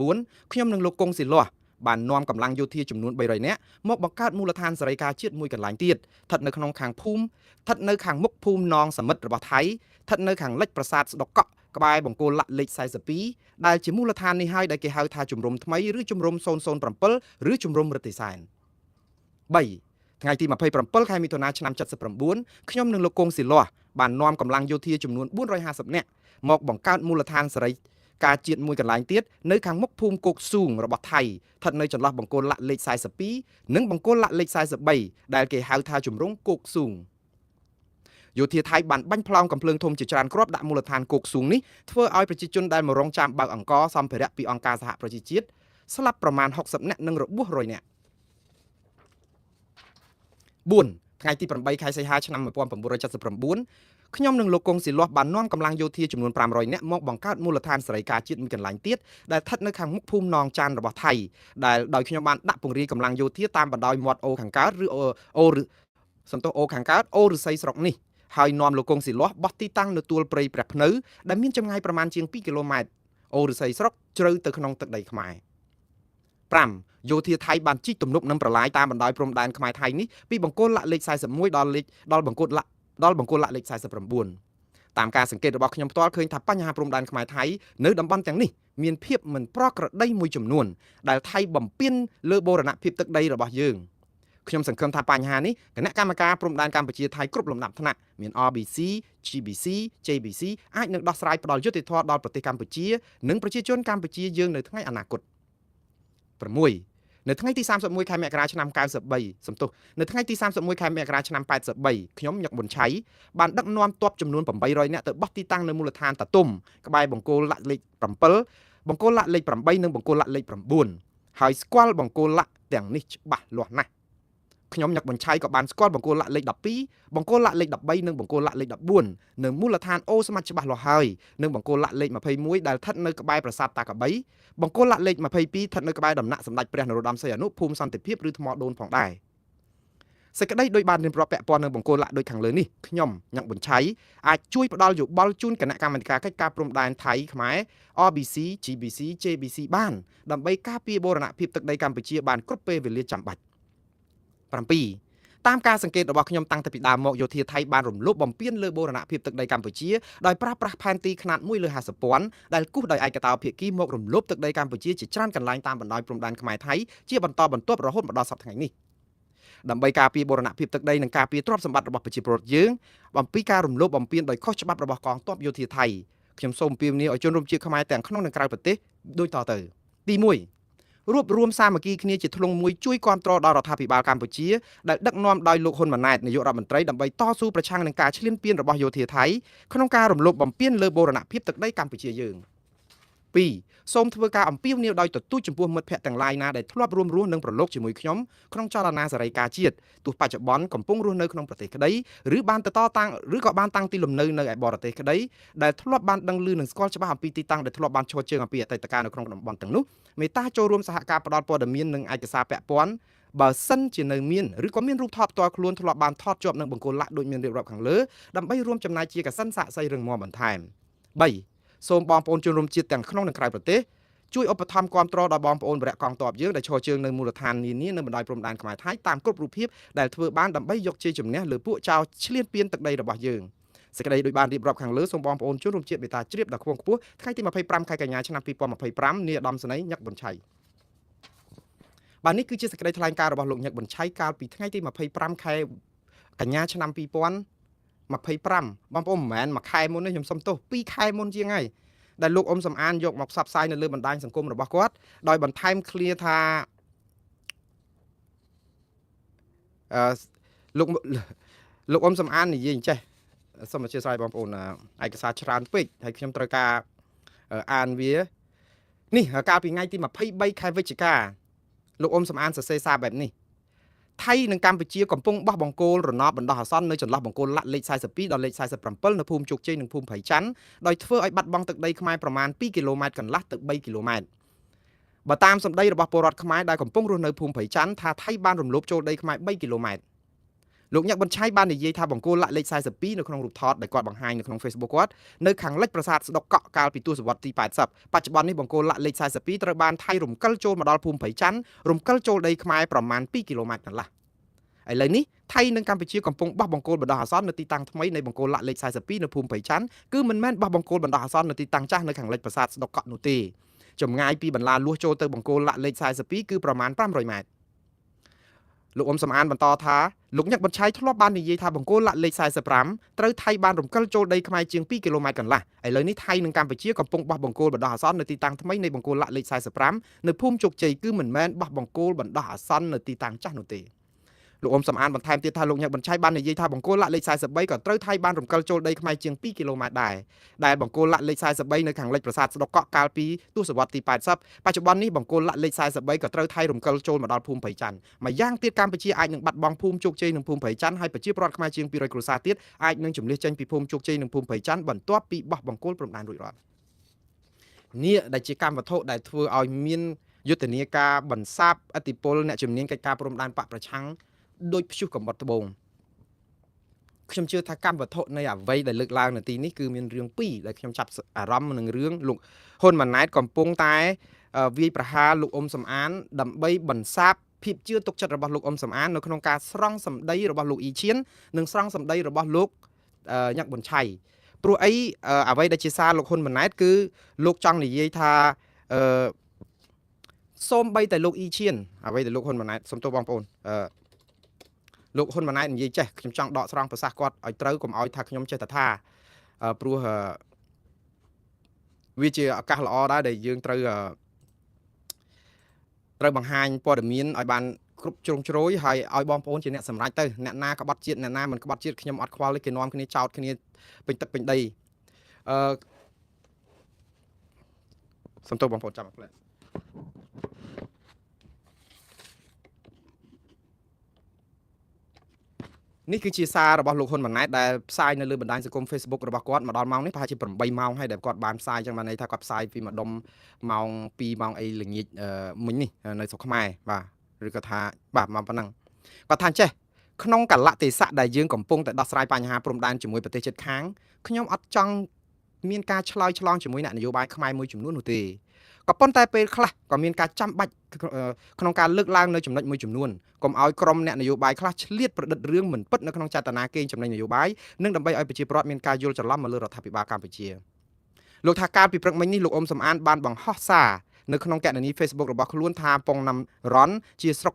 79ខ្ញុំនិងលោកកុងស៊ីលាស់បាននាំកម្លាំងយោធាចំនួន300នាក់មកបង្កើតមូលដ្ឋានសេរីការជាតិមួយកន្លែងទៀតស្ថិតនៅក្នុងខាងភូមិស្ថិតនៅខាងមុខភូមិនងសមិទ្ធរបស់ថៃស្ថិតនៅខាងលិចប្រាសាទស្ដុកកក់ក្បែរបង្គោលលាក់លេខ42ដែលជាមូលដ្ឋាននេះហើយដែលគេហៅថាជំរំថ្មីឬជំរំ007ឬជំរំរឹតតិសែន3ថ្ងៃទី27ខែមិថុនាឆ្នាំ79ខ្ញុំនិងលោកកុងស៊ីលាស់បាននាំកម្លាំងយោធាចំនួន450នាក់មកបង្កើតមូលដ្ឋានសេរីការជាតិមួយកន្លែងទៀតនៅខាងមុខភូមិគោកស៊ូងរបស់ថៃស្ថិតនៅចន្លោះបង្គោលលាក់លេខ42និងបង្គោលលាក់លេខ43ដែលគេហៅថាជំរំគោកស៊ូងយោធាថៃបានបាញ់ប្លង់កំភ្លើងធំជាច្រើនគ្រាប់ដាក់មូលដ្ឋានគោកស៊ូងនេះធ្វើឲ្យប្រជាជនដែលមករងចាំបើកអង្គសម្ភារៈពីអង្គការសហប្រជាជាតិស្លាប់ប្រមាណ60នាក់និងរបួស100នាក់4ថ្ងៃទី8ខែសីហាឆ្នាំ1979ខ្ញុំនិងលោកកុងស៊ីលាស់បាននាំកម្លាំងយោធាចំនួន500នាក់មកបង្កើតមូលដ្ឋានសេរីការជាតិមួយកន្លែងទៀតដែលស្ថិតនៅខាងមុខភូមិនងចានរបស់ថៃដែលដោយខ្ញុំបានដាក់ពង្រាយកម្លាំងយោធាតាមបណ្ដោយមាត់អូខាងកើតឬអូខាងកើតអូឫស្សីស្រុកនេះហើយនាំលោកកុងស៊ីលាស់បោះទីតាំងនៅទួលព្រៃព្រះភ្នៅដែលមានចម្ងាយប្រមាណជាង2គីឡូម៉ែត្រអូឫស្សីស្រុកជ្រៅទៅក្នុងទឹកដីខ្មែរ5យោធាថៃបានជីកទំនប់និងប្រឡាយតាមបណ្ដោយព្រំដែនខ្មែរថៃនេះពីបង្គោលលាក់លេខ41ដល់បង្គោលលាក់លេខ49 តាមការសង្កេតរបស់ខ្ញុំផ្ទាល់ឃើញថាបញ្ហាព្រំដែនខ្មែរថៃនៅតំបន់ទាំងនេះមានភាពមិនប្រក្រតីមួយចំនួនដែលថៃបំពេញលើបូរណភាពទឹកដីរបស់យើងខ្ញុំសង្ឃឹមថាបញ្ហានេះគណៈកម្មការព្រំដែនកម្ពុជាថៃគ្រប់លំដាប់ថ្នាក់មាន RBC, GBC, JBC អាចនឹងដោះស្រាយផ្ដល់យុត្តិធម៌ដល់ប្រទេសកម្ពុជានិងប្រជាជនកម្ពុជាយើងនៅថ្ងៃអនាគត 6 នៅថ្ងៃទី31ខែមករាឆ្នាំ93សំទោសនៅថ្ងៃទី31ខែមករាឆ្នាំ83ខ្ញុំញឹកប៊ុនឆៃបានដឹកនាំទ័ពចំនួន800នាក់ទៅបោះទីតាំងនៅមូលដ្ឋានតាទុំក្បែរបង្គោលលក្ខលេខ7បង្គោលលក្ខលេខ8និងបង្គោលលក្ខលេខ9ហើយស្គាល់បង្គោលលក្ខទាំងនេះច្បាស់លាស់ណាស់ខ្ញុំញឹកប៊ុនឆៃក៏បានស្គាល់បង្គោលលក្ខលេខ12បង្គោលលក្ខលេខ13និងបង្គោលលក្ខលេខ14នៅមូលដ្ឋានអូស្មាត់ច្បាស់លាស់ហើយនិងបង្គោលលក្ខលេខ21ដែលស្ថិតនៅក្បែរប្រាសាទតាកបីបង្គោលលក្ខលេខ22ស្ថិតនៅក្បែរដំណាក់សម្ដេចព្រះនរោត្តមសីហនុភូមិសន្តិភាពឬថ្មដូនផងដែរសេចក្តីដោយបានរៀបរាប់ពាក់ព័ន្ធនឹងបង្គោលលក្ខដូចខាងលើនេះខ្ញុំញឹកប៊ុនឆៃអាចជួយផ្ដល់យោបល់ជូនគណៈកម្មាធិការកិច្ចការព្រំដែនថៃខ្មែរ RBC, GBC, JBC បានដើម្បីការពារបូរណភាពទឹកដីកម្ពុជាបានគ្រប់ពេលវេលាចាំបាច់ 7 តាមការសង្កេតរបស់ខ្ញុំតាំងពីដើមមកយោធាថៃបានរំលោភបំពានលើបូរណភាពទឹកដីកម្ពុជាដោយប្រើប្រាស់ផែនទីខ្នាត1 លើ 50 ពាន់ដែលគូសដោយឯកតោភាគីមករំលោភទឹកដីកម្ពុជាជាច្រើនកន្លែងតាមបណ្ដោយព្រំដែនខ្មែរថៃជាបន្តបន្ទាប់រហូតមកដល់សប្តាហ៍ថ្ងៃនេះដើម្បីការពារបូរណភាពទឹកដីនិងការពារទ្រព្យសម្បត្តិរបស់ប្រជាពលរដ្ឋយើងអំពីការរំលោភបំពានដោយខុសច្បាប់របស់កងទ័ពយោធាថៃខ្ញុំសូមអំពាវនាវឲ្យជនរួមជាតិខ្មែរទាំងក្នុងនិងក្រៅប្រទេសដូចតទៅទី1រួបរวมសាមគ្គីគ្នាជាធ្លុងមួយជួយគាំទ្រដល់រដ្ឋាភិបាលកម្ពុជាដែលដឹកនាំដោយលោកហ៊ុនម៉ាណែតនាយករដ្ឋមន្ត្រីដើម្បីតស៊ូប្រឆាំងនឹងការឈ្លានពានរបស់យោធាថៃក្នុងការរំលោភបំពានលើបូរណភាពទឹកដីកម្ពុជាយើង 2. សូមធ្វើការអំពាវនាវដោយទទូចចំពោះមិត្តភ័ក្តិទាំងឡាយណាដែលធ្លាប់រួមរស់និងប្រឡូកជាមួយខ្ញុំក្នុងចលនាសេរីការជាតិទោះបច្ចុប្បន្នកំពុងរស់នៅក្នុងប្រទេសក្តីឬបានទៅតាំងឬក៏បានតាំងទីលំនៅនៅឯបរទេសក្តីដែលធ្លាប់បានដឹងឮនិងស្គាល់ច្បាស់អំពីទីតាំងដែលធ្លាប់បានឈរជើងអំពីអតីតកាលនៅក្នុងតំបន់ទាំងនោះមេត្តាចូលរួមសហការផ្តល់ព័ត៌មាននិងឯកសារពាក់ព័ន្ធបើសិនជានៅមានឬក៏មានរូបថតផ្ទាល់ខ្លួនធ្លាប់បានថតជាប់នឹងបង្គោលលក្ខដូចមានរៀបរាប់ខាងលើដើម្បីរួមចំណែកជាកសិនសាក់សីរឹងមាំបន្ថែម 3. សូមបងប្អូនជនរួមជាតិទាំងក្នុងនិងក្រៅប្រទេសជួយឧបត្ថម្ភគាំទ្រដល់បងប្អូនបរិយាកងទ័ពយើងដែលឈរជើងនៅមូលដ្ឋាននានានៅបណ្ដោយព្រំដែនខ្មែរថៃតាមគ្រប់រូបភាពដែលធ្វើបានដើម្បីយកជ័យជំនះលើពួកចៅឈ្លានពានទឹកដីរបស់យើងសេចក្តីដោយបានរៀបរាប់ខាងលើសូមបងប្អូនជនរួមជាតិមេត្តាជ្រាបដល់ខ្ពង់ខ្ពស់ថ្ងៃទី25ខែកញ្ញាឆ្នាំ2025នាយឧត្តមសេនីយ៍ញឹកប៊ុនឆៃបាទនេះគឺជាសេចក្តីថ្លែងការណ៍របស់លោកញឹកប៊ុនឆៃកាលពីថ្ងៃទី25ខែកញ្ញាឆ្នាំ2025បងប្អូនមិនមែនមួយខែមុនទេខ្ញុំសុំទោស2ខែមុនជាងហើយដែលលោកអ៊ុំសំអានយកមកផ្សព្វផ្សាយនៅលើបណ្ដាញសង្គមរបស់គាត់ដោយបន្ថែមឃ្លាថាលោកអ៊ុំសំអាននិយាយអញ្ចេះសូមអធិស្ឋានបងប្អូនឯកសារច្រើនពេកហើយខ្ញុំត្រូវការអានវានេះកាលពីថ្ងៃទី23ខែវិច្ឆិកាលោកអ៊ុំសំអានសរសេរសារបែបនេះថៃនិងកម្ពុជាកំពុងបោះបង្គោលរណបបណ្ដោះអាសន្ននៅចន្លោះបង្គោលលក្ខលេខ42ដល់លេខ47នៅភូមិជោគជ័យនិងភូមិព្រៃច័ន្ទដោយធ្វើឲ្យបាត់បង់ទឹកដីខ្មែរប្រមាណ2គីឡូម៉ែត្រកន្លះទៅ3គីឡូម៉ែត្របើតាមសម្ដីរបស់ពលរដ្ឋខ្មែរដែលកំពុងរស់នៅភូមិព្រៃច័ន្ទថាថៃបានរំលោភចូលដីខ្មែរ3គីឡូម៉ែត្រលោកញឹកប៊ុនឆៃបាននិយាយថាបង្គោលលក្ខលេខ42នៅក្នុងរូបថតដែលគាត់បង្ហាញនៅក្នុង Facebook គាត់នៅខាងលិចប្រាសាទស្ដុកកក់កាលពីទសវត្សរ៍ទី80បច្ចុប្បន្ននេះបង្គោលលក្ខលេខ42ត្រូវបានថៃរំកិលចូលមកដល់ភូមិព្រៃច័ន្ទរំកិលចូលដីខ្មែរប្រមាណ2គីឡូម៉ែត្រកន្លះឥឡូវនេះថៃនិងកម្ពុជាកំពុងបោះបង្គោលបណ្ដោះអាសន្ននៅទីតាំងថ្មីនៃបង្គោលលក្ខលេខ42នៅភូមិព្រៃច័ន្ទគឺមិនមែនបោះបង្គោលបណ្ដោះអាសន្ននៅទីតាំងចាស់នៅខាងលិចប្រាសាទស្ដុកកក់នោះទេចម្ងាយពីបន្លាលួសចូលទៅបង្គោលលក្ខលេខ42គឺប្រមាណ500ម៉ែត្រលោកអ៊ុំសំអានបន្តថាលោកញឹកប៊ុនឆៃធ្លាប់បាននិយាយថាបង្គោលលក្ខលេខ45ត្រូវថៃបានរំកិលចូលដីខ្មែរជាង2គីឡូម៉ែត្រកន្លះឥឡូវនេះថៃនិងកម្ពុជាកំពុងបោះបង្គោលបណ្ដោះអាសន្ននៅទីតាំងថ្មីនៃបង្គោលលក្ខលេខ45នៅភូមិជោគជ័យគឺមិនមែនបោះបង្គោលបណ្ដោះអាសន្ននៅទីតាំងចាស់នោះទេលោកអ៊ុំសំអានបន្ថែមទៀតថាលោកញឹកប៊ុនឆៃបាននិយាយថាបង្គោលលក្ខលេខ43ក៏ត្រូវថៃបានរំកិលចូលដីខ្មែរជាង2គីឡូម៉ែត្រដែរដែលបង្គោលលក្ខលេខ43នៅខាងលិចប្រាសាទស្ដុកកក់កាលពីទសវត្សរ៍ទី80បច្ចុប្បន្ននេះបង្គោលលក្ខលេខ43ក៏ត្រូវថៃរំកិលចូលមកដល់ភូមិព្រៃច័ន្ទម្យ៉ាងទៀតកម្ពុជាអាចនឹងបាត់បង់ភូមិជោគជ័យនិងភូមិព្រៃច័ន្ទហើយប្រជាពលរដ្ឋខ្មែរជាង200គ្រួសារទៀតអាចនឹងជម្លៀសចេញពីភូមិជោគជ័យនិងភូមិព្រៃច័ន្ទបន្ទាប់ពីបោះបង្គោលព្រំដែនរួចរាល់នេះដែលជាកម្មវត្ថុដែលធ្វើឲ្យមានយុទ្ធនាការបន្សាបឥទ្ធិពលអ្នកជំនាញកិច្ចការព្រំដែនបកប្រឆាំងដោយព្យុះកំបុតត្បូងខ្ញុំជឿថាកម្មវត្ថុនៃអ្វីដែលលើកឡើងនៅទីនេះគឺមានរឿងពីរដែលខ្ញុំចាប់អារម្មណ៍នឹងរឿងលោកហ៊ុនម៉ាណែតកំពុងតែវាយប្រហារលោកអ៊ុំសំអានដើម្បីបន្សាបភាពជឿទុកចិត្តរបស់លោកអ៊ុំសំអាននៅក្នុងការស្រង់សម្ដីរបស់លោកអ៊ីឈៀននិងស្រង់សម្ដីរបស់លោកញឹកប៊ុនឆៃ ព្រោះអីអ្វីដែលជាសារលោកហ៊ុនម៉ាណែតគឺលោកចង់និយាយថាសូមបីតែលោកអ៊ីឈៀនអ្វីដែលលោកហ៊ុនម៉ាណែតសូមទោសបងប្អូនលោកហ៊ុនម៉ាណែតនិយាយចេះខ្ញុំចង់ដកស្រង់ប្រសាសន៍គាត់ឲ្យត្រូវកុំឲ្យថាខ្ញុំចេះតែថាព្រោះវាជាឱកាសល្អដែរដែលយើងត្រូវបង្ហាញព័ត៌មានឲ្យបានគ្រប់ជ្រុងជ្រោយហើយឲ្យបងប្អូនជាអ្នកសម្រេចទៅអ្នកណាក្បត់ជាតិអ្នកណាមិនក្បត់ជាតិខ្ញុំអត់ខ្វល់ទេគេនាំគ្នាចោតគ្នាពេញទឹកពេញដីសំទោសបងប្អូនចាំផ្លែនេះគឺជាសាររបស់លោកហ៊ុនម៉ាណែតដែលផ្សាយនៅលើបណ្ដាញសង្គម Facebook របស់គាត់មកដល់ម៉ោងនេះប្រហែលជា8ម៉ោងហើយដែលគាត់បានផ្សាយចឹងបានន័យថាគាត់ផ្សាយពីម្ដុំម៉ោង2ម៉ោងអីល្ងាចមិញនេះនៅស្រុកខ្មែរបាទឬក៏ថាបាទមកប៉ុណ្ណឹងគាត់ថាចេះក្នុងកលៈទេសៈដែលយើងកំពុងតែដោះស្រាយបញ្ហាព្រំដែនជាមួយប្រទេសជិតខាងខ្ញុំអត់ចង់មានការឆ្លើយឆ្លងជាមួយអ្នកនយោបាយខ្មែរមួយចំនួននោះទេក៏ប៉ុន្តែពេលខ្លះក៏មានការចាំបាច់ក្នុងការលើកឡើងនៅចំណុចមួយចំនួនកុំឲ្យក្រុមអ្នកនយោបាយខ្លះឆ្លៀតប្រឌិតរឿងមិនពិតនៅក្នុងចេតនាកេងចំណេញនយោបាយនិងដើម្បីឲ្យប្រជាពលរដ្ឋមានការយល់ច្រឡំមកលើរដ្ឋាភិបាលកម្ពុជាលោកថាការពីព្រឹកមិញនេះលោកអ៊ុំសំអានបានបង្ហោះសារនៅក្នុងកណនី Facebook របស់ខ្លួនថាពងណាំរ៉នជាស្រុក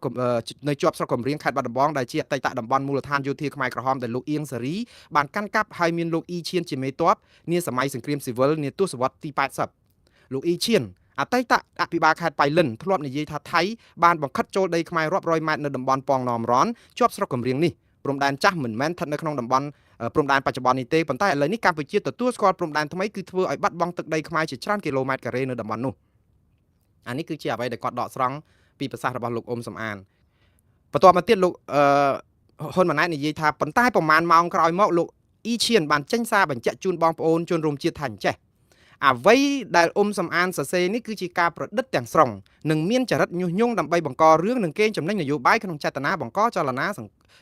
នៅជាប់ស្រុកកំរៀងខេត្តបាត់ដំបងដែលជាអតីតតំបន់មូលដ្ឋានយោធាខ្មែរក្រហមដែលលោកអៀងសារីបានកាន់កាប់ហើយមានលោកអ៊ីឈៀនជាមេតបនាសម័យសង្គ្រាមស៊ីវិលនាទសវត្សរ៍ទី80លោកអ៊ីឈៀនអតីតអភិបាលខេត្តបៃលិនធ្លាប់និយាយថាថៃបានបង្ខិតចូលដីខ្មែររាប់រយម៉ែត្រនៅតំបន់ប៉ងណមរ៉នជាប់ស្រុកកំរៀងនេះព្រំដែនចាស់មិនមែនស្ថិតនៅក្នុងតំបន់ព្រំដែនបច្ចុប្បន្ននេះទេប៉ុន្តែឥឡូវនេះកម្ពុជាទទួលស្គាល់ព្រំដែនថ្មីគឺធ្វើឲ្យបាត់បង់ទឹកដីខ្មែរជាច្រើនគីឡូម៉ែត្រការ៉េនៅតំបន់នោះអានេះគឺជាអ្វីដែលគាត់ដកស្រង់ពីប្រសាសន៍របស់លោកអ៊ុំសំអានបន្ទាប់មកទៀតលោកហ៊ុនម៉ាណែតនិយាយថាប៉ុន្តែប្រហែលម៉ោងក្រោយមកលោកអ៊ីឈៀនបានចេញសារបញ្ជាក់ជូនបងប្អូនជនរួមជាតិថាអញ្ចេះអ្វីដែលអ៊ុំសំអានសរសេរនេះគឺជាការប្រឌិតទាំងស្រុងនិងមានចរិតញុះញង់ដើម្បីបង្ករឿងនិងកេងចំណេញនយោបាយក្នុងចេតនាបង្កចលនា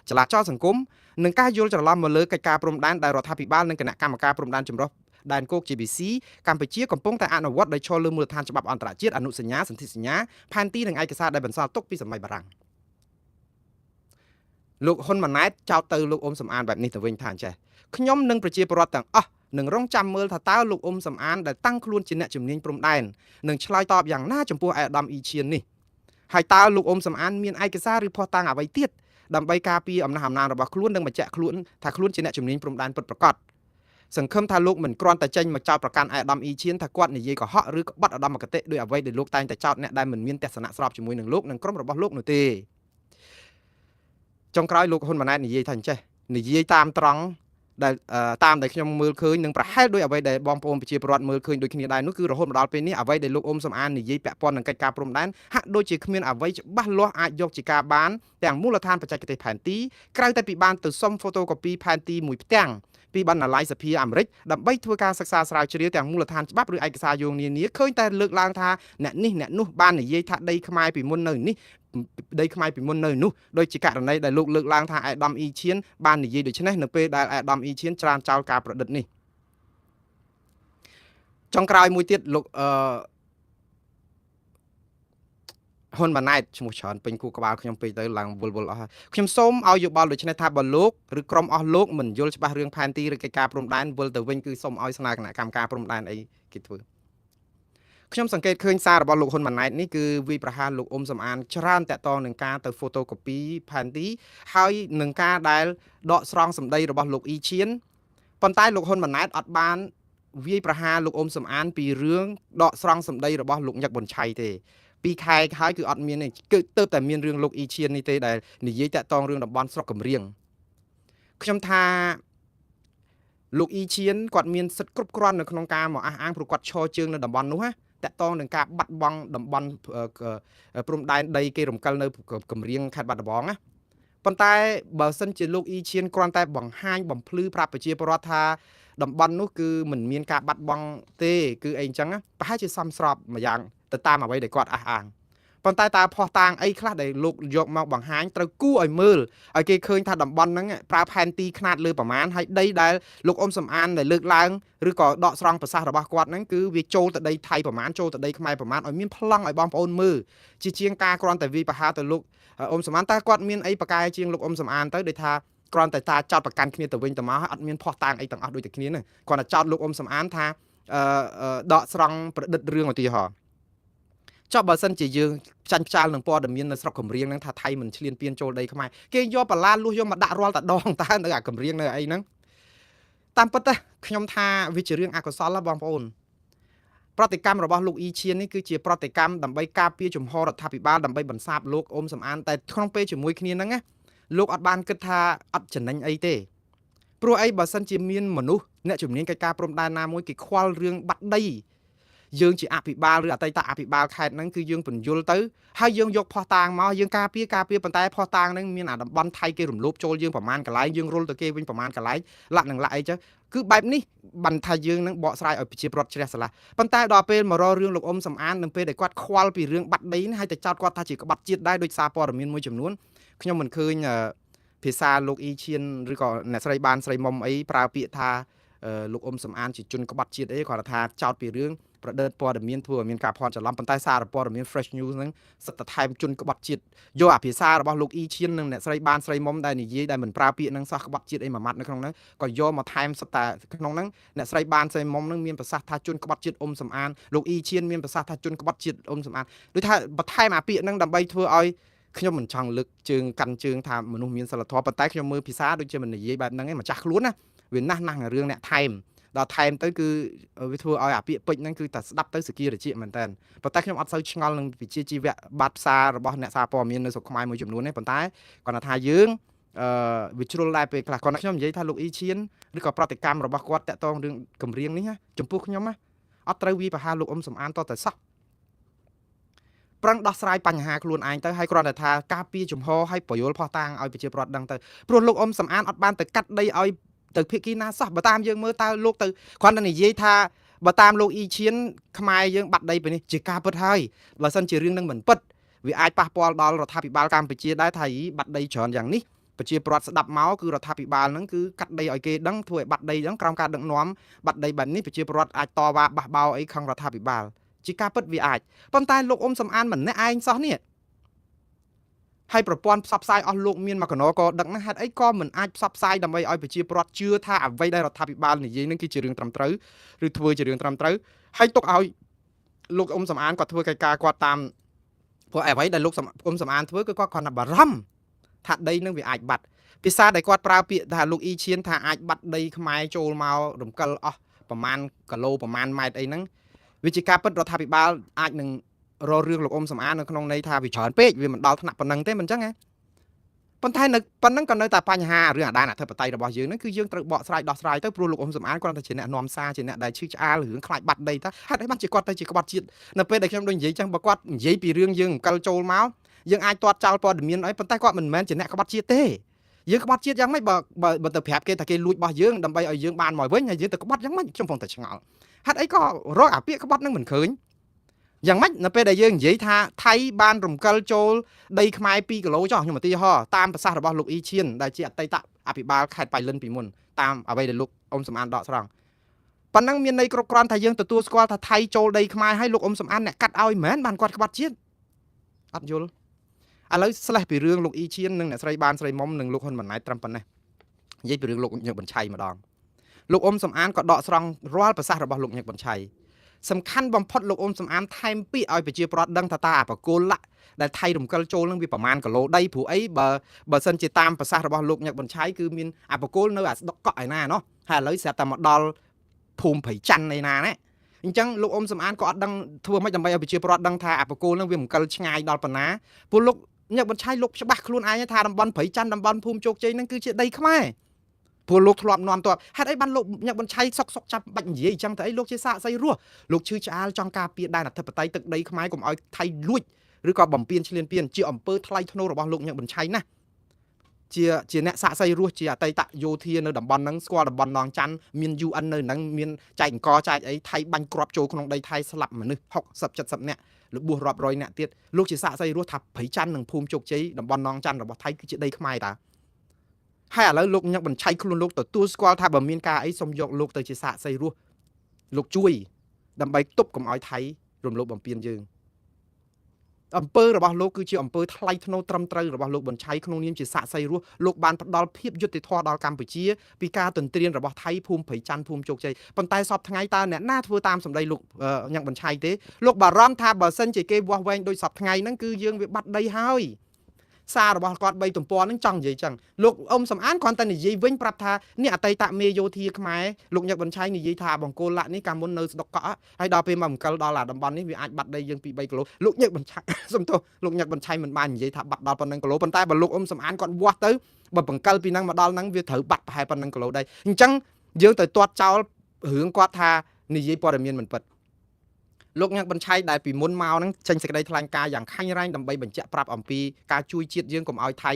ចលាចលសង្គមនិងការយល់ច្រឡំមកលើកិច្ចការព្រំដែនដែលរដ្ឋាភិបាលនិងគណៈកម្មការព្រំដែនចម្រុះដែនគោក GBC កម្ពុជាកំពុងតែអនុវត្តដោយឈលលើមូលដ្ឋានច្បាប់អន្តរជាតិអនុសញ្ញាសន្ធិសញ្ញាផែនទីនិងឯកសារដែលបន្សល់ទុកពីសម័យបារាំងលោកហ៊ុនម៉ាណែតចោទទៅលោកអ៊ុំសំអានបែបនេះទៅវិញថាអញ្ចេះខ្ញុំនិងប្រជាពលរដ្ឋទាំងអស់នឹងរងចាំមើលថាតើលោកអ៊ុំសំអានដែលតាំងខ្លួនជាអ្នកជំនាញព្រំដែននឹងឆ្លើយតបយ៉ាងណាចំពោះអាដាមអ៊ីឈៀននេះហើយតើលោកអ៊ុំសំអានមានឯកសារឬភស្តុតាងអ្វីទៀតដើម្បីការពារអំណះអំណាងរបស់ខ្លួននិងបញ្ជាក់ខ្លួនថាខ្លួនជាអ្នកជំនាញព្រំដែនពិតប្រាកដសង្ឃឹមថាលោកមិនគ្រាន់តែចេញមកចោទប្រកាន់អាដាមអ៊ីឈៀនថាគាត់និយាយកុហកឬក្បត់ឧត្តមគតិដោយអ្វីដែលលោកតែងតែចោទអ្នកដែលមិនមានទស្សនៈស្របជាមួយនឹងលោកនិងក្រុមរបស់លោកនោះទេចុងក្រោយលោកហ៊ុនម៉ាណែតនិយាយថាអញ្ចេះនិយាយតាមត្រង់ដែលតាមដែលខ្ញុំមើលឃើញនឹងប្រហែលដោយអ្វីដែលបងប្អូនប្រជាពលរដ្ឋមើលឃើញដូចគ្នាដែរនោះគឺរហូតមកដល់ពេលនេះអ្វីដែលលោកអ៊ុំសំអាននិយាយពាក់ព័ន្ធនឹងកិច្ចការព្រំដែនហាក់ដូចជាគ្មានអ្វីច្បាស់លាស់អាចយកជាការបានទាំងមូលដ្ឋានបច្ចេកទេសផែនទីក្រៅតែពីបានទៅសុំ photocopy ផែនទីមួយផ្ទាំងពីបណ្ណាល័យសភាអាមេរិកដើម្បីធ្វើការសិក្សាស្រាវជ្រាវទាំងមូលដ្ឋានច្បាប់ឬឯកសារយោងនានាឃើញតែលើកឡើងថាអ្នកនេះអ្នកនោះបាននិយាយថាដីខ្មែរពីមុននៅនេះដីខ្មែរពីមុននៅនោះដោយជាករណីដែលលោកលើកឡើងថាអាដាមអ៊ីឈៀនបាននិយាយដូច្នេះនៅពេលដែលអាដាមអ៊ីឈៀនច្រានចោលការប្រឌិតនេះចុងក្រោយមួយទៀតលោកហ៊ុនម៉ាណែតឈ្មោះច្រើនពេញគូក្បាលខ្ញុំពេកទៅឡើងវល់អស់ហើយខ្ញុំសូមឲ្យយោបល់ដូច្នេះថាបើលោកឬក្រុមអស់លោកមិនយល់ច្បាស់រឿងផែនទីឬកិច្ចការព្រំដែនវិលទៅវិញគឺសូមឲ្យស្នើគណៈកម្មការព្រំដែនអីគេធ្វើខ្ញុំសង្កេតឃើញសាររបស់លោកហ៊ុនម៉ាណែតនេះគឺវាយប្រហារលោកអ៊ុំសំអានច្រើនតាក់ទងនឹងការទៅ photocopy ផែនទីហើយនឹងការដែលដកស្រង់សម្ដីរបស់លោកអ៊ីឈៀនប៉ុន្តែលោកហ៊ុនម៉ាណែតអត់បានវាយប្រហារលោកអ៊ុំសំអានពីរឿងដកស្រង់សម្ដីរបស់លោកញឹកប៊ុនឆៃទេ2ខែហើយគឺអត់មានទេគឺទៅតែមានរឿងលោកអ៊ីឈៀននេះទេដែលនិយាយតាក់ទងរឿងតំបន់ស្រុកកំរៀងខ្ញុំថាលោកអ៊ីឈៀនគាត់មានសិទ្ធិគ្រប់គ្រាន់នៅក្នុងការមកអះអាងព្រោះគាត់ឈរជើងនៅតំបន់នោះណាតាក់ទងនឹងការបាត់បង់តំបន់ព្រំដែនដីគេរំកិលនៅកំរៀងខេត្តបាត់ដំបងណាប៉ុន្តែបើសិនជាលោកអ៊ីឈៀនគ្រាន់តែបង្ហាញបំភ្លឺប្រាប់ប្រជាពលរដ្ឋថាតំបន់នោះគឺមិនមានការបាត់បង់ទេគឺអីអញ្ចឹងប្រហែលជាសមស្របមួយយ៉ាងទៅតាមអ្វីដែលគាត់អះអាងប៉ុន្តែតើភស្តុតាងអីខ្លះដែលលោកយកមកបង្ហាញត្រូវគួរឲ្យមើលឲ្យគេឃើញថាតំបន់ហ្នឹងប្រើផែនទីខ្នាតលើប្រមាណហើយដីដែលលោកអ៊ុំសំអានដែលលើកឡើងឬក៏ដកស្រង់ប្រសាសន៍របស់គាត់ហ្នឹងគឺវាចូលទៅដីថៃប្រមាណចូលទៅដីខ្មែរប្រមាណឲ្យមានប្លង់ឲ្យបងប្អូនមើលជាជាងការគ្រាន់តែវាយប្រហារទៅលោកអ៊ុំសំអានតើគាត់មានអីប្រកែជាងលោកអ៊ុំសំអានទៅដូចថា គ្រាន់តែតាចោតប្រកាន់គ្នាទៅវិញទៅមកហើយអត់មានភ័ស្តុតាងអីទាំងអស់ដូចតែគ្នាហ្នឹងគ្រាន់តែចោតលោកអ៊ុំសំអានថាដកស្រង់ប្រឌិតរឿងឧទាហរណ៍ចុះបើសិនជាយើងចាញ់ខ្ចាល់នឹងព័ត៌មាននៅស្រុកកំរៀងហ្នឹងថាថៃមិនឈ្លានពានចូលដីខ្មែរគេយកបន្លាលួសយកមកដាក់រាល់តែដងតើនៅអាកំរៀងនៅអីហ្នឹងតាមពិតទៅខ្ញុំថាវាជារឿងអកុសលបងប្អូនប្រតិកម្មរបស់លោកអ៊ីឈៀននេះគឺជាប្រតិកម្មដើម្បីការពារជំហររដ្ឋាភិបាលដើម្បីបន្សាបលោកអ៊ុំសំអានតែក្នុងពេលជាមួយគ្នាហ្នឹងណាលោកអត់បានគិតថាអត់ចំណេញអីទេព្រោះអីបើសិនជាមានមនុស្សអ្នកជំនាញកិច្ចការព្រំដែនណាមួយគេខ្វល់រឿងបាត់ដីយើងជាអភិបាលឬអតីតអភិបាលខេត្តហ្នឹងគឺយើងបញ្យល់ទៅហើយយើងយកភ័ស្តុតាងមកយើងការពារប៉ុន្តែភ័ស្តុតាងហ្នឹងមានអាតំបន់ថៃគេរំលោភចូលយើងប្រមាណកន្លែងយើងរុលទៅគេវិញប្រមាណកន្លែងលាក់នឹងលាក់អីចឹងគឺបែបនេះបានថាយើងនឹងបកស្រាយឲ្យប្រជាពលរដ្ឋជ្រះស្រឡះប៉ុន្តែដល់ពេលមករករឿងលោកអ៊ុំសំអាននឹងពេលដែលគាត់ខ្វល់ពីរឿងបាត់ដីនេះហើយតែចោទគាត់ថាជាក្បត់ជាតិដែរដោយសារព័ត៌មានមួយចំនួនខ្ញុំមិនឃើញភាសាលោកអ៊ីឈៀនឬក៏អ្នកស្រីបានស្រីមុំអីប្រើពាក្យថាលោកអ៊ុំសំអានជាជនក្បត់ជាតិអីគាត់ថាចោទពីរឿងប្រឌិតព័ត៌មានធ្វើឲ្យមានការភ័ន្តច្រឡំប៉ុន្តែសារព័ត៌មាន Fresh News ហ្នឹងសិតតែថែមជនក្បត់ជាតិយកអាភាសារបស់លោកអ៊ីឈៀននិងអ្នកស្រីបានស្រីមុំដែលនិយាយដែលមិនប្រើពាក្យហ្នឹងសោះក្បត់ជាតិអីមួយម៉ាត់នៅក្នុងហ្នឹងក៏យកមកថែមសិតតែក្នុងហ្នឹងអ្នកស្រីបានស្រីមុំហ្នឹងមានប្រសាសន៍ថាជនក្បត់ជាតិអ៊ុំសំអានលោកអ៊ីឈៀនមានប្រសាសន៍ថាជនក្បត់ជាតិអ៊ុំសំអានដូចថាបន្ថែមអាពាក្យហ្នឹងដើម្បីធ្វើឲ្យខ្ញុំមិនចង់លើកជើងកាន់ជើងថាមនុស្សមានសិលធម៌ប៉ុន្តែខ្ញុំមើលភាសាដូចជាមិននិយាយបែបហ្នឹងឯងម្ចាស់ខ្លួនណាវាណាស់រឿងអ្នកថែមដល់ថែមទៅគឺវាធ្វើឲ្យអាពាក្យពេចហ្នឹងគឺតែស្ដាប់ទៅសគារជាមែនតើប៉ុន្តែខ្ញុំអត់សូវឆ្ងល់នឹងវិជ្ជាជីវៈបាត់ផ្សាររបស់អ្នកសារព័ត៌មាននៅស្រុកខ្មែរមួយចំនួនទេប៉ុន្តែគាត់ថាយើងវាជ្រុលដែរពេលខ្លះគាត់ខ្ញុំនិយាយថាលោកអ៊ីឈៀនឬក៏ប្រតិកម្មរបស់គាត់តាក់ទងរឿងកម្រៀងនេះចំពោះខ្ញុំអត់ត្រូវវាប្រហារលោកអ៊ុំសំអានតតែសោះប្រឹងដោះស្រាយបញ្ហាខ្លួនឯងទៅហើយគ្រាន់តែថាការពារជំហរឲ្យបញ្យលផោះតាំងឲ្យប្រជាពលរដ្ឋដឹងទៅព្រោះលោកអ៊ុំសំអានអត់បានទៅកាត់ដីឲ្យទៅភាគីណាសោះបើតាមយើងមើលតើលោកទៅគ្រាន់តែនិយាយថាបើតាមលោកអ៊ីឈៀនខ្មែរយើងបាត់ដីពេលនេះជាការពិតហើយបើសិនជារឿងនឹងមិនពិតវាអាចប៉ះពាល់ដល់រដ្ឋាភិបាលកម្ពុជាដែរថាបាត់ដីច្រើនយ៉ាងនេះប្រជាពលរដ្ឋស្ដាប់មកគឺរដ្ឋាភិបាលហ្នឹងគឺកាត់ដីឲ្យគេដឹងធ្វើឲ្យបាត់ដីហ្នឹងក្រោមការដឹកនាំបាត់ដីបែបនេះប្រជាពលរដ្ឋអាចតវ៉ាបះបោអីខឹងរដ្ឋាភិបាលជាការពិតវាអាចប៉ុន្តែលោកអ៊ុំសំអានម្នាក់ឯងសោះនេះហើយប្រព័ន្ធផ្សព្វផ្សាយអស់លោកមានមកកណកដឹកណាស់ហេតុអីក៏មិនអាចផ្សព្វផ្សាយដើម្បីឲ្យប្រជាពលរដ្ឋជឿថាអ្វីដែលរដ្ឋាភិបាលនិយាយនឹងគឺជារឿងត្រឹមត្រូវឬធ្វើជារឿងត្រឹមត្រូវហើយទុកឲ្យលោកអ៊ុំសំអានគាត់ធ្វើកិច្ចការគាត់តាមព្រោះអ្វីដែលលោកអ៊ុំសំអានធ្វើគឺគាត់គ្រាន់តែបារម្ភថាដីនឹងវាអាចបាត់ភាសាដែលគាត់ប្រើពាក្យថាលោកអ៊ីឈៀនថាអាចបាត់ដីខ្មែរចូលមករំកិលអស់ប្រមាណគីឡូប្រមាណម៉ែត្រអីហ្នឹងវាជាការពិតរដ្ឋាភិបាលអាចនឹងរករឿងលោកអ៊ុំសំអាននៅក្នុងន័យថាវាច្រើនពេកវាមិនដល់ថ្នាក់ប៉ុណ្ណឹងទេមិនអញ្ចឹងហ៎ប៉ុន្តែនៅប៉ុណ្ណឹងក៏នៅតែបញ្ហារឿងអាដានអធិបតេយ្យរបស់យើងហ្នឹងគឺយើងត្រូវបកស្រាយដោះស្រាយទៅព្រោះលោកអ៊ុំសំអានគាត់តែជាអ្នកនាំសារជាអ្នកដែលឈឺឆ្អាលរឿងខ្លាចបាត់ដីតើហេតុអីបានជាគាត់ទៅជាក្បត់ជាតិនៅពេលដែលខ្ញុំដូចនិយាយចឹងបើគាត់និយាយពីរឿងយើងអង្គលចូលមកយើងអាចទាត់ចោលព័ត៌មានអីប៉ុន្តែគាត់មិនមែនជាអ្នកក្បត់ជាតិទេយើងក្បត់ជាតិយ៉ាងម៉េចបើទៅប្រាប់គេថាគេលួចរបស់យើងដើម្បីឲ្យយើងបានមកវិញហើយយើងទៅក្បត់យ៉ាងម៉េចខ្ញុំកំពុងតែឆ្ងល់ហេតុអីក៏រកអាពាក្យក្បត់នឹងមិនឃើញយ៉ាងម៉េចនៅពេលដែលយើងនិយាយថាថៃបានរំកិលចូលដីខ្មែរ2គីឡូចុះខ្ញុំឧទាហរណ៍តាមប្រសាសន៍របស់លោកអ៊ីឈៀនដែលជាអតីតអភិបាលខេត្តបៃលិនពីមុនតាមអ្វីដែលលោកអ៊ុំសំអានដកស្រង់ប៉ុណ្ណឹងមានន័យគ្រប់គ្រាន់ថាយើងទទួលស្គាល់ថាថៃចូលដីខ្មែរហើយលោកអ៊ុំសំអានអ្នកកាត់ឲ្យមិនមែនបានគាត់ក្បត់ជាតិអត់យល់ឥឡូវស្លេះពីរឿងលោកអ៊ីឈៀននិងអ្នកស្រីបានស្រីមុំនិងលោកហ៊ុនម៉ាណែតត្រឹមប៉ុណ្ណេះនិយាយពីរឿងលោកញឹកបញ្ឆៃម្ដងលោកអ៊ុំសំអានក៏ដកស្រង់រាល់ប្រសាសន៍របស់លោកញឹកបញ្ឆៃសំខាន់បំផុតលោកអ៊ុំសំអានថែមពាក្យឲ្យប្រជាពលរដ្ឋដឹងថាតាបកគោលលៈដែលថៃរំកិលចូលនឹងវាប្រមាណគីឡូដីព្រោះអីបើសិនជាតាមប្រសាសន៍របស់លោកញឹកបញ្ឆៃគឺមានអបកគោលនៅអាស្ដុកកក់ឯណាណោះហើយឥឡូវស្រាប់តែមកដល់ភូមិព្រៃច័ន្ទឯណាណាអញ្ចឹងលោកអ៊ុំសំអានក៏អត់ដឹងធ្វើម៉េចដើម្បីឲ្យប្រជាពលរដ្ឋដឹងថាអបកគោលនឹងវារំកិលឆ្ងាយដល់ប៉ុណ្ណាព្រោះលោកញឹកបញ្ឆៃលោកច្បាស់ខ្លួនឯងថាតំបន់ព្រៃច័ន្ទតំបន់ភូមិជោគជ័យនឹងគឺជាដីខ្មែរព្រោះលោកធ្លាប់នាំតបហេតុអីបានលោកញឹកបញ្ឆៃសុកចាប់បាច់និយាយអញ្ចឹងទៅអីលោកជាសាកសីរស់លោកឈឺឆ្អាលចង់ការពារដែនអធិបតេយ្យទឹកដីខ្មែរកុំឲ្យថៃលួចឬក៏បំពេញឈ្លានពានជាអំពើថ្លៃថ្នូររបស់លោកញឹកបញ្ឆៃណាជាអ្នកសាកសីរស់ជាអតីតយោធានៅតំបន់ហ្នឹងស្គាល់តំបន់ឡងច័ន្ទមាន UN នៅហ្នឹងមានចែកអង្គចែកអីថៃបាញ់គ្រាប់ចូលក្នុងដីថៃស្លាប់មនុស្ស60 70នាក់លបួសរាប់រយនាក់ទៀតលោកជាសាកសីរស់ថាព្រៃច័ន្ទនិងភូមិជោគជ័យតំបន់ឡងច័ន្ទរបស់ថៃគឺជាដីខ្មែរតាហើយឥឡូវលោកញឹកបញ្ឆៃខ្លួនលោកទទួលស្គាល់ថាបើមានការអីសូមយកលោកទៅជាសាកសីរស់លោកជួយដើម្បីទប់កុំឲ្យថៃរំលោភបំពានយើង អំពើរបស់លោកគឺជាអំពើថ្លៃថ្នូរត្រឹមត្រូវរបស់លោកប៊ុនឆៃក្នុងនាមជាសាក្សីរស់លោកបានផ្ដល់ភាពយុត្តិធម៌ដល់កម្ពុជាពីការទន្ទ្រានរបស់ថៃភូមិព្រៃច័ន្ទភូមិជោគជ័យប៉ុន្តែសពថ្ងៃតើអ្នកណាធ្វើតាមសម្ដីលោកញ៉ាំប៊ុនឆៃទេលោកបារម្ភថាបើសិនជាគេវាស់វែងដោយសពថ្ងៃហ្នឹងគឺយើងវាបាត់ដីហើយសាររបស់គាត់3ទំព័រហ្នឹងចង់និយាយចឹងលោកអ៊ំសំអានគ្រាន់តែនិយាយវិញប្រាប់ថានេះអតីតមេយោធាខ្មែរលោកញឹកប៊ុនឆៃនិយាយថាបង្គោលលាក់នេះកាលមុននៅស្ដុកកក់ហើយដល់ពេលមកអង្គលដល់អាតំបន់នេះវាអាចបាត់ដីយើងពី3គីឡូលោកញឹកប៊ុនឆៃសំទោសលោកញឹកប៊ុនឆៃមិនបាននិយាយថាបាត់ដល់ប៉ុណ្ណឹងគីឡូប៉ុន្តែបើលោកអ៊ំសំអានគាត់វាស់ទៅបើបង្គលពីហ្នឹងមកដល់ហ្នឹងវាត្រូវបាត់ប្រហែលប៉ុណ្ណឹងគីឡូដែរអញ្ចឹងយើងទៅទាត់ចោលរឿងគាត់ថានិយាយព័ត៌មានមិនពិតលោកញ៉ាំប៊ុនឆៃដែលពីមុនមកហ្នឹងចេញសេចក្តីថ្លែងការណ៍យ៉ាងខាញ់រ៉ែងដើម្បីបញ្ជាក់ប្រាប់អំពីការជួយជាតិយើងកុំឲ្យថៃ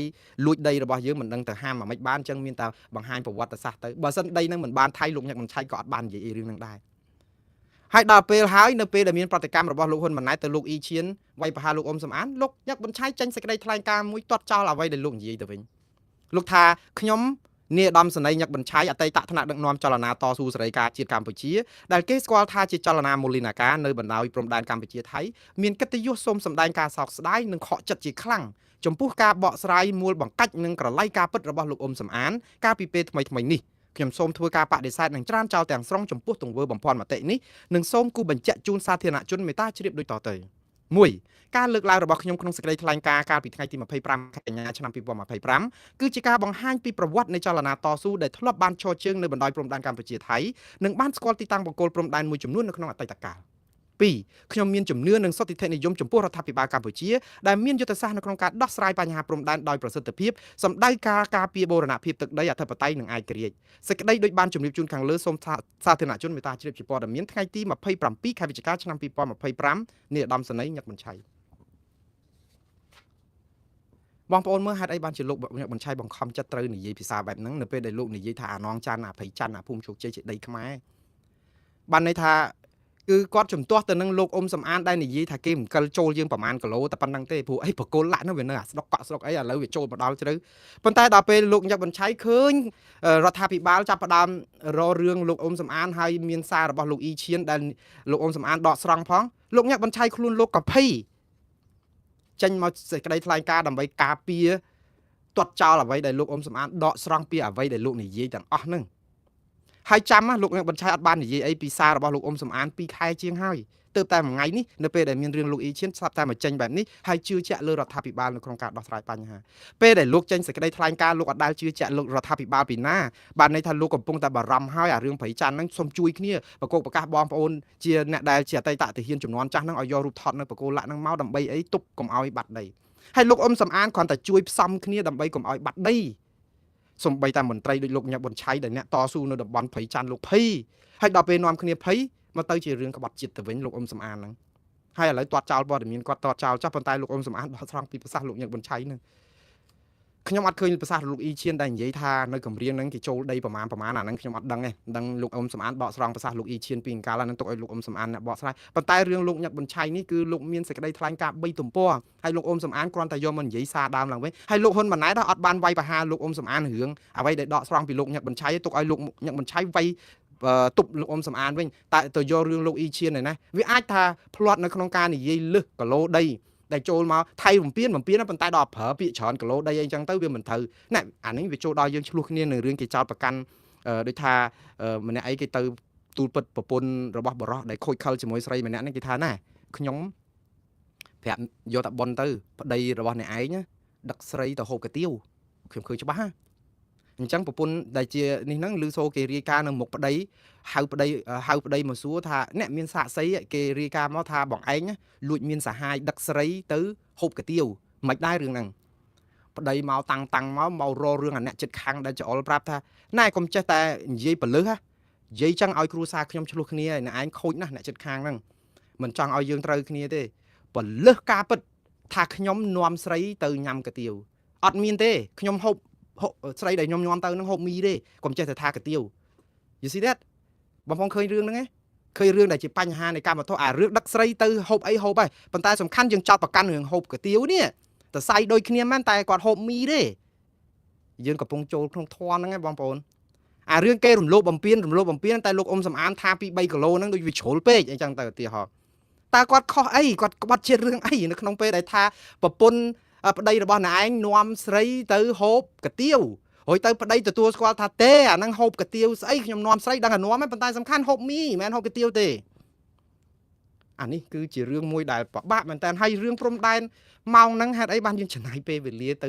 លួចដីរបស់យើងមិនដឹងទៅហាមអាម៉េចបានអញ្ចឹងមានតែបង្ហាញប្រវត្តិសាស្ត្រទៅបើសិនដីហ្នឹងមិនបានថៃលោកញ៉ាំប៊ុនឆៃក៏អត់បាននិយាយរឿងហ្នឹងដែរហើយដល់ពេលហើយនៅពេលដែលមានប្រតិកម្មរបស់លោកហ៊ុនម៉ាណែតទៅលោកអ៊ីឈៀនវាយប្រហារលោកអ៊ុំសំអានលោកញ៉ាំប៊ុនឆៃចេញសេចក្តីថ្លែងការណ៍មួយទាត់ចោលអ្វីដែលលោកនិយាយទៅវិញលោកថាខ្ញុំនាយឧត្តមសេនីយ៍ញឹកប៊ុនឆៃអតីតថ្នាក់ដឹកនាំចលនាតស៊ូសេរីការជាតិកម្ពុជាដែលគេស្គាល់ថាជាចលនាមូលនាការនៅបណ្ដោយព្រំដែនកម្ពុជាថៃមានកិត្តិយសសូមសម្ដែងការសោកស្ដាយនិងខកចិត្តជាខ្លាំងចំពោះការបកស្រាយមូលបង្កាច់និងក្រឡៃការពិតរបស់លោកអ៊ុំសំអានកាលពីពេលថ្មីនេះខ្ញុំសូមធ្វើការបដិសេធនិងច្រានចោលទាំងស្រុងចំពោះទង្វើបំភាន់មតិនេះនិងសូមគូបញ្ជាក់ជូនសាធារណជនមេត្តាជ្រាបដូចតទៅ1ការលើកឡើងរបស់ខ្ញុំក្នុងសេចក្តីថ្លែងការណ៍កាលពីថ្ងៃទី25កញ្ញាឆ្នាំ2025គឺជាការបង្ហាញពីប្រវត្តិនៃចលនាតស៊ូដែលធ្លាប់បានឈរជើងនៅបណ្ដោយព្រំដែនកម្ពុជាថៃនិងបានស្គាល់ទីតាំងបង្គោលព្រំដែនមួយចំនួននៅក្នុងអតីតកាល2ខ្ញុំមានជំនឿនិងសន្តិនិយមចំពោះរដ្ឋាភិបាលកម្ពុជាដែលមានយុទ្ធសាស្ត្រនៅក្នុងការដោះស្រាយបញ្ហាព្រំដែនដោយប្រសិទ្ធភាពសម្ដៅការពារបូរណភាពទឹកដីអធិបតេយ្យនិងឯករាជ្យសេចក្តីដូចបានជម្រាបជូនខាងលើសូមសាធារណជនមេត្តាជ្រាបជាព័ត៌មានថ្ងៃទី27ខែវិច្ឆិកាឆ្នាំ2025នាយឧត្តមសេនីយ៍ញឹកប៊ុនឆៃបងប្អូនមើលហេតុអីបានជាលោកញឹកប៊ុនឆៃបង្ខំចិត្តត្រូវនិយាយភាសាបែបហ្នឹងនៅពេលដែលលោកនិយាយថាអានងច័ន្ទអាភ័យច័ន្ទអាភូមិជោគជ័យជាដីខ្មែរបានន័យថាគឺគាត់ជំទាស់ទៅនឹងលោកអ៊ុំសំអានដែលនិយាយថាគេមិនកិលចូលយើងប្រហែលគីឡូតែប៉ុណ្្នឹងទេព្រោះអីបកគោលលាក់នោះវានៅអាស្ដុកកក់ស្ដុកអីឥឡូវវាចូលមកដល់ជ្រៅប៉ុន្តែដល់ពេលលោកញឹកប៊ុនឆៃឃើញរដ្ឋាភិបាលចាប់ផ្ដើមរករឿងលោកអ៊ុំសំអានហើយមានសាររបស់លោកអ៊ីឈៀនដែលលោកអ៊ុំសំអានដកស្រង់ផងលោកញឹកប៊ុនឆៃខ្លួនលោកក៏ភ័យចេញមកសេចក្តីថ្លែងការណ៍ដើម្បីការពារទាត់ចោលអ្វីដែលលោកអ៊ុំសំអានដកស្រង់ពីអ្វីដែលលោកនិយាយទាំងអស់ហ្នឹងហើយចាំលោកញឹកប៊ុនឆៃអត់បាននិយាយអីពីសាររបស់លោកអ៊ុំសំអាន2ខែជាងហើយទើបតែមួយថ្ងៃនេះនៅពេលដែលមានរឿងលោកអ៊ីឈៀនស្រាប់តែមកចេញបែបនេះហើយជឿជាក់លើរដ្ឋាភិបាលនៅក្នុងការដោះស្រាយបញ្ហាពេលដែលលោកចេញសេចក្តីថ្លែងការណ៍លោកអត់ដែលជឿជាក់លើរដ្ឋាភិបាលពីណាបានន័យថាលោកកំពុងតែបារម្ភហើយអារឿងព្រៃច័ន្ទហ្នឹងសូមជួយគ្នាប្រកបប្រកាសបងប្អូនជាអ្នកដែលជាអតីតទាហានចំនួនចាស់ហ្នឹងឲ្យយករូបថតនៅបកគោលលាក់ហ្នឹងមកដើម្បីអីទប់កុំឲ្យបាត់ដីហើយលោកអ៊ុំសំអានគ្រាន់តែជួយផ្សំគ្នាដើម្បីកុំឲ្យបាត់ដីសំបីតែមន្ត្រីដូចលោកញឹកប៊ុនឆៃដែលអ្នកតស៊ូនៅតំបន់ព្រៃច័ន្ទលោកភ័យហើយដល់ពេលនាំគ្នាភ័យមកទៅជារឿងក្បត់ជាតិទៅវិញលោកអ៊ុំសំអានហ្នឹងហើយឥឡូវទាត់ចោលព័ត៌មានគាត់ទាត់ចោលចោះប៉ុន្តែលោកអ៊ុំសំអានបោះស្រង់ពីប្រសាសន៍លោកញឹកប៊ុនឆៃហ្នឹងខ្ញុំអត់ឃើញប្រសាសន៍លោកអ៊ីឈៀនដែលនិយាយថានៅកម្រៀងហ្នឹងគេចូលដីប្រមាណអាហ្នឹងខ្ញុំអត់ដឹងទេដឹងលោកអ៊ុំសំអានដកស្រង់ប្រសាសន៍លោកអ៊ីឈៀនពីអង្កាលហ្នឹងទុកឲ្យលោកអ៊ុំសំអានអ្នកបកស្រាយប៉ុន្តែរឿងលោកញឹកប៊ុនឆៃនេះគឺលោកមានសេចក្តីថ្លែងការណ៍3ទំព័រហើយលោកអ៊ុំសំអានគ្រាន់តែយកមកនិយាយសារដើមឡើងវិញហើយលោកហ៊ុនម៉ាណែតអត់បានវាយប្រហារលោកអ៊ុំសំអានរឿងអ្វីដែលដកស្រង់ពីលោកញឹកប៊ុនឆៃទុកឲ្យលោកញឹកប៊ុនឆៃវាយទប់លោកអ៊ុំសំអានវិញតែទៅយករឿងលោកអ៊ីឈៀនហ្នឹងណាវាអាចថាផ្្លាត់នៅក្នុងការនិយាយលឹះគីឡូដីដែលចូលមកថៃបំពេញប៉ុន្តែដល់ប្រើពាក្យច្រើនគីឡូដីអីចឹងទៅវាមិនត្រូវណែអានេះវាចូលដល់យើងឆ្លោះគ្នានៅរឿងគេចោតប្រកាន់ដូចថាម្នាក់អីគេទៅទូលពិតប្រពន្ធរបស់បរោះដែលខូចខលជាមួយស្រីម្នាក់នេះគេថាណាខ្ញុំប្រាប់យកតែប៉ុនទៅប្តីរបស់អ្នកឯងដឹកស្រីទៅហូបកាទៀវខ្ញុំឃើញច្បាស់អញ្ចឹងប្រពន្ធដែលជានេះហ្នឹងឮសូគេរាយការណ៍នៅមុខប្តីហៅប្តីមកសួរថាអ្នកមានសាក្សីគេរាយការណ៍មកថាបងឯងលួចមានសហាយដឹកស្រីទៅហូបកាទៀវមិនដែររឿងហ្នឹងប្តីមកតាំងមករករឿងអាអ្នកចិត្តខាងដែលច្អល់ប្រាប់ថាណែកុំចេះតែនិយាយបលឹះនិយាយចឹងឲ្យគ្រួសារខ្ញុំឆ្លោះគ្នាអ្នកឯងខូចណាស់អ្នកចិត្តខាងហ្នឹងមិនចង់ឲ្យយើងត្រូវគ្នាទេបលឹះការពិតថាខ្ញុំនាំស្រីទៅញ៉ាំកាទៀវអត់មានទេខ្ញុំហូបស្រីដែលខ្ញុំញ៉ាំទៅនឹងហូបមីទេកុំចេះតែថាកាទៀវ You see that បងប្អូនឃើញរឿងហ្នឹងទេឃើញរឿងដែលជាបញ្ហានៃកម្មវត្ថុអារឿងដឹកស្រីទៅហូបអីហូបហើយប៉ុន្តែសំខាន់យើងចោតប្រកាន់រឿងហូបកាទៀវនេះតែសៃដូចគ្នាមែនតែគាត់ហូបមីទេយើងកំពុងចូលក្នុងធនហ្នឹងឯងបងប្អូនអារឿងគេរំលោភបំពានតែលោកអ៊ុំសំអានថាពី3គីឡូហ្នឹងដូចវាជ្រុលពេកអញ្ចឹងទៅឧទាហរណ៍ តើគាត់ខុសអីគាត់ក្បត់ជារឿងអីនៅក្នុងពេលដែលថាប្រពន្ធប្តីរបស់អ្នកឯងនាំស្រីទៅហូបកាទៀវហើយទៅប្តីទទួលស្គាល់ថាទេអាហ្នឹងហូបកាទៀវស្អីខ្ញុំនាំស្រីដឹងតែនាំហ្នឹងប៉ុន្តែសំខាន់ហូបមីមិនមែនហូបកាទៀវទេអានេះគឺជារឿងមួយដែលពិបាកមែនតើហើយរឿងព្រំដែនម៉ោងហ្នឹងហេតុអីបានយើងចំណាយពេលវេលាទ